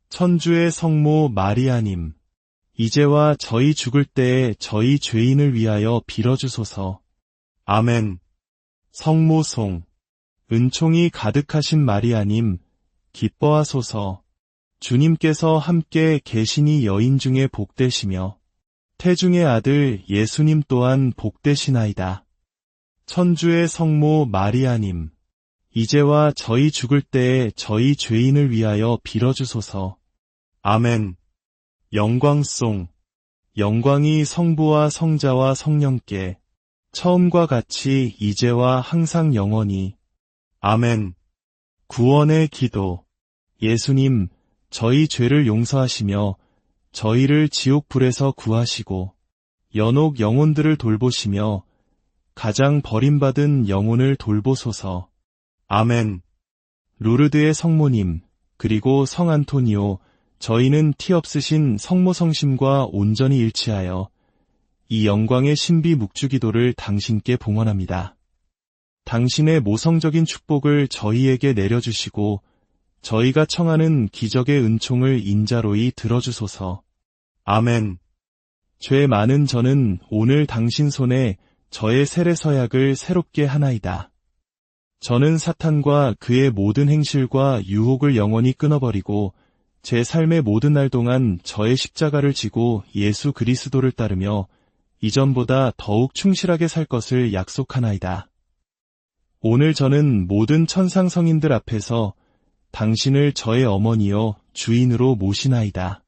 천주의 성모 마리아님, 이제와 저희 죽을 때에 저희 죄인을 위하여 빌어주소서. 아멘. 성모송. 은총이 가득하신 마리아님, 기뻐하소서. 주님께서 함께 계시니 여인 중에 복되시며 태중의 아들 예수님 또한 복되시나이다. 천주의 성모 마리아님, 이제와 저희 죽을 때에 저희 죄인을 위하여 빌어주소서. 아멘. 영광송. 영광이 성부와 성자와 성령께 처음과 같이 이제와 항상 영원히. 아멘. 구원의 기도. 예수님, 저희 죄를 용서하시며 저희를 지옥불에서 구하시고 연옥 영혼들을 돌보시며 가장 버림받은 영혼을 돌보소서. 아멘. 루르드의 성모님, 그리고 성 안토니오, 저희는 티 없으신 성모성심과 온전히 일치하여 이 영광의 신비 묵주기도를 당신께 봉헌합니다. 당신의 모성적인 축복을 저희에게 내려주시고 저희가 청하는 기적의 은총을 인자로이 들어주소서. 아멘. 죄 많은 저는 오늘 당신 손에 저의 세례 서약을 새롭게 하나이다. 저는 사탄과 그의 모든 행실과 유혹을 영원히 끊어버리고 제 삶의 모든 날 동안 저의 십자가를 지고 예수 그리스도를 따르며 이전보다 더욱 충실하게 살 것을 약속하나이다. 오늘 저는 모든 천상 성인들 앞에서 당신을 저의 어머니여 주인으로 모시나이다.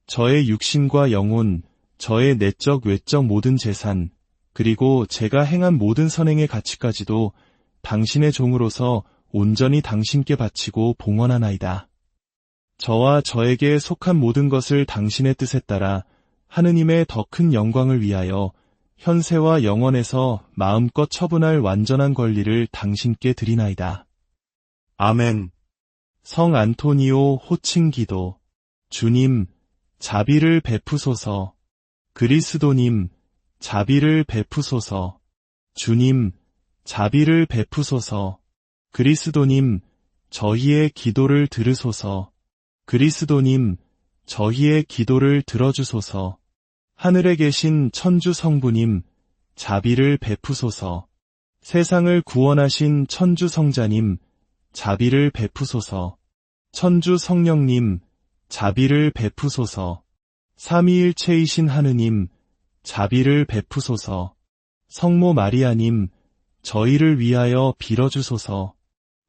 저의 육신과 영혼, 저의 내적 외적 모든 재산, 그리고 제가 행한 모든 선행의 가치까지도 당신의 종으로서 온전히 당신께 바치고 봉헌하나이다. 저와 저에게 속한 모든 것을 당신의 뜻에 따라 하느님의 더 큰 영광을 위하여 현세와 영원에서 마음껏 처분할 완전한 권리를 당신께 드리나이다. 아멘. 성 안토니오 호칭 기도. 주님, 자비를 베푸소서. 그리스도님, 자비를 베푸소서. 주님, 자비를 베푸소서. 그리스도님, 저희의 기도를 들으소서. 그리스도님, 저희의 기도를 들어주소서. 하늘에 계신 천주 성부님, 자비를 베푸소서. 세상을 구원하신 천주 성자님, 자비를 베푸소서. 천주 성령님, 자비를 베푸소서. 삼위일체이신 하느님, 자비를 베푸소서. 성모 마리아님, 저희를 위하여 빌어주소서.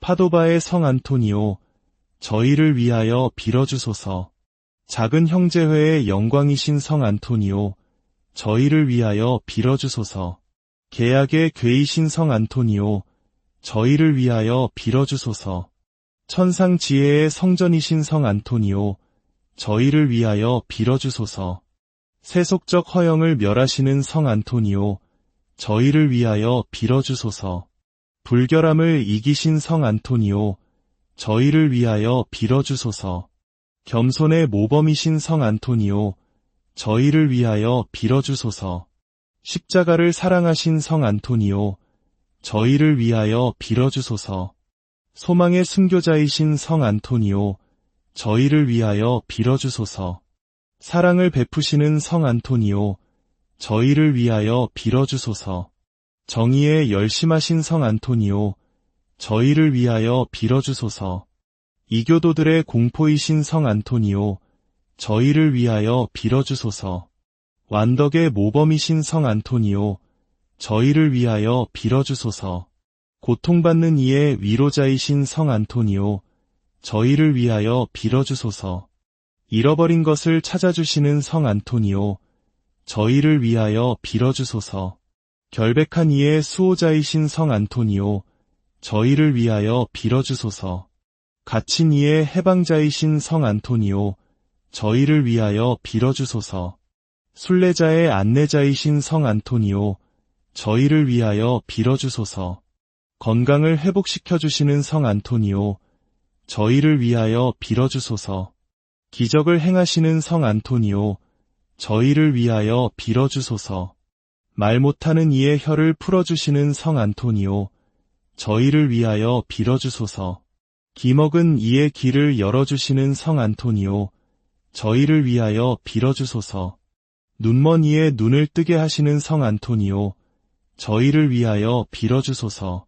파도바의 성 안토니오, 저희를 위하여 빌어주소서. 작은 형제회의 영광이신 성 안토니오, 저희를 위하여 빌어주소서. 계약의 궤이신 성 안토니오, 저희를 위하여 빌어주소서. 천상지혜의 성전이신 성 안토니오, 저희를 위하여 빌어주소서. 세속적 허영을 멸하시는 성 안토니오, 저희를 위하여 빌어주소서. 불결함을 이기신 성 안토니오, 저희를 위하여 빌어주소서. 겸손의 모범이신 성 안토니오, 저희를 위하여 빌어주소서. 십자가를 사랑하신 성 안토니오, 저희를 위하여 빌어주소서. 소망의 순교자이신 성 안토니오, 저희를 위하여 빌어주소서. 사랑을 베푸시는 성 안토니오, 저희를 위하여 빌어주소서. 정의에 열심하신 성 안토니오, 저희를 위하여 빌어주소서. 이교도들의 공포이신 성 안토니오, 저희를 위하여 빌어주소서. 완덕의 모범이신 성 안토니오, 저희를 위하여 빌어주소서. 고통받는 이의 위로자이신 성 안토니오, 저희를 위하여 빌어주소서. 잃어버린 것을 찾아주시는 성 안토니오, 저희를 위하여 빌어주소서. 결백한 이의 수호자이신 성 안토니오, 저희를 위하여 빌어주소서. 갇힌 이의 해방자이신 성 안토니오, 저희를 위하여 빌어주소서. 순례자의 안내자이신 성 안토니오, 저희를 위하여 빌어주소서. 건강을 회복시켜 주시는 성 안토니오, 저희를 위하여 빌어주소서. 기적을 행하시는 성 안토니오, 저희를 위하여 빌어주소서. 말 못하는 이의 혀를 풀어주시는 성 안토니오, 저희를 위하여 빌어주소서. 기먹은 이의 길을 열어주시는 성 안토니오, 저희를 위하여 빌어주소서. 눈먼 이의 눈을 뜨게 하시는 성 안토니오, 저희를 위하여 빌어주소서.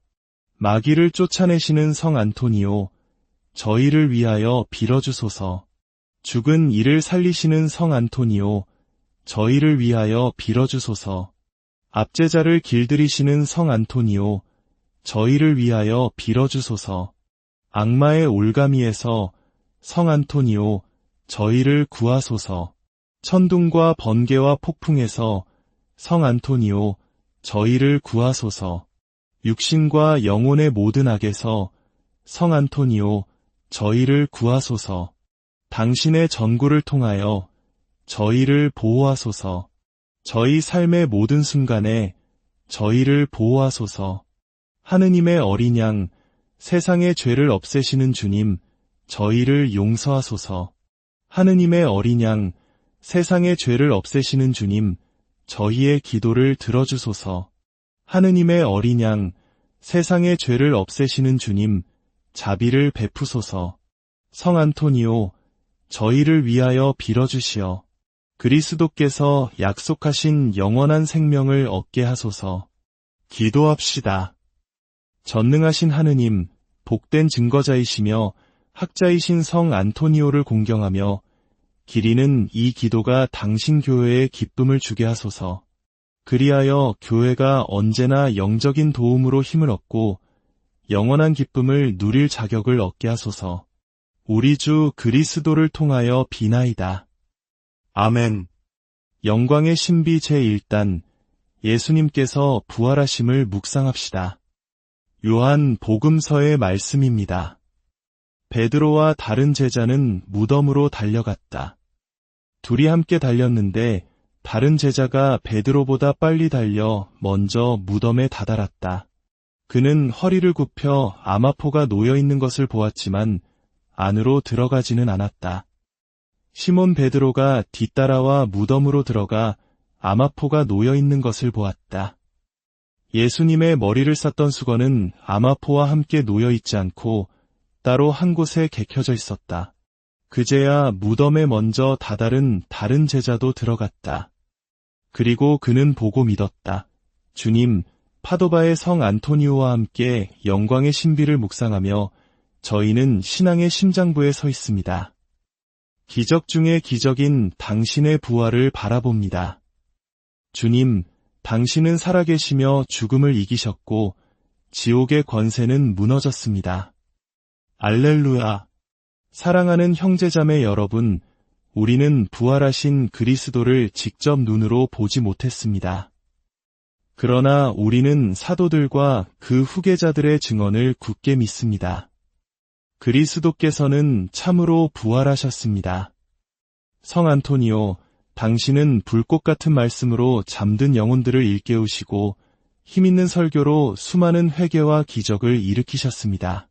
마귀를 쫓아내시는 성 안토니오, 저희를 위하여 빌어주소서. 죽은 이를 살리시는 성 안토니오, 저희를 위하여 빌어주소서. 압제자를 길들이시는 성 안토니오, 저희를 위하여 빌어주소서. 악마의 올가미에서 성 안토니오, 저희를 구하소서. 천둥과 번개와 폭풍에서 성 안토니오, 저희를 구하소서. 육신과 영혼의 모든 악에서 성 안토니오, 저희를 구하소서. 당신의 전구를 통하여 저희를 보호하소서. 저희 삶의 모든 순간에 저희를 보호하소서. 하느님의 어린 양, 세상의 죄를 없애시는 주님, 저희를 용서하소서. 하느님의 어린 양, 세상의 죄를 없애시는 주님, 저희의 기도를 들어주소서. 하느님의 어린 양, 세상의 죄를 없애시는 주님, 자비를 베푸소서. 성 안토니오, 저희를 위하여 빌어주시어. 그리스도께서 약속하신 영원한 생명을 얻게 하소서. 기도합시다. 전능하신 하느님, 복된 증거자이시며 학자이신 성 안토니오를 공경하며 기리는 이 기도가 당신 교회에 기쁨을 주게 하소서. 그리하여 교회가 언제나 영적인 도움으로 힘을 얻고 영원한 기쁨을 누릴 자격을 얻게 하소서. 우리 주 그리스도를 통하여 비나이다. 아멘. 영광의 신비 제1단, 예수님께서 부활하심을 묵상합시다. 요한 복음서의 말씀입니다. 베드로와 다른 제자는 무덤으로 달려갔다. 둘이 함께 달렸는데 다른 제자가 베드로보다 빨리 달려 먼저 무덤에 다다랐다. 그는 허리를 굽혀 아마포가 놓여있는 것을 보았지만 안으로 들어가지는 않았다. 시몬 베드로가 뒤따라와 무덤으로 들어가 아마포가 놓여있는 것을 보았다. 예수님의 머리를 쌌던 수건은 아마포와 함께 놓여있지 않고 따로 한 곳에 개켜져 있었다. 그제야 무덤에 먼저 다다른 다른 제자도 들어갔다. 그리고 그는 보고 믿었다. 주님, 파도바의 성 안토니오와 함께 영광의 신비를 묵상하며 저희는 신앙의 심장부에 서 있습니다. 기적 중의 기적인 당신의 부활을 바라봅니다. 주님, 당신은 살아계시며 죽음을 이기셨고 지옥의 권세는 무너졌습니다. 알렐루야. 사랑하는 형제자매 여러분, 우리는 부활하신 그리스도를 직접 눈으로 보지 못했습니다. 그러나 우리는 사도들과 그 후계자들의 증언을 굳게 믿습니다. 그리스도께서는 참으로 부활하셨습니다. 성 안토니오, 당신은 불꽃 같은 말씀으로 잠든 영혼들을 일깨우시고 힘있는 설교로 수많은 회개와 기적을 일으키셨습니다.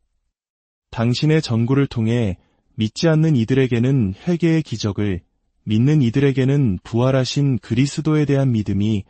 당신의 전구를 통해 믿지 않는 이들에게는 회개의 기적을, 믿는 이들에게는 부활하신 그리스도에 대한 믿음이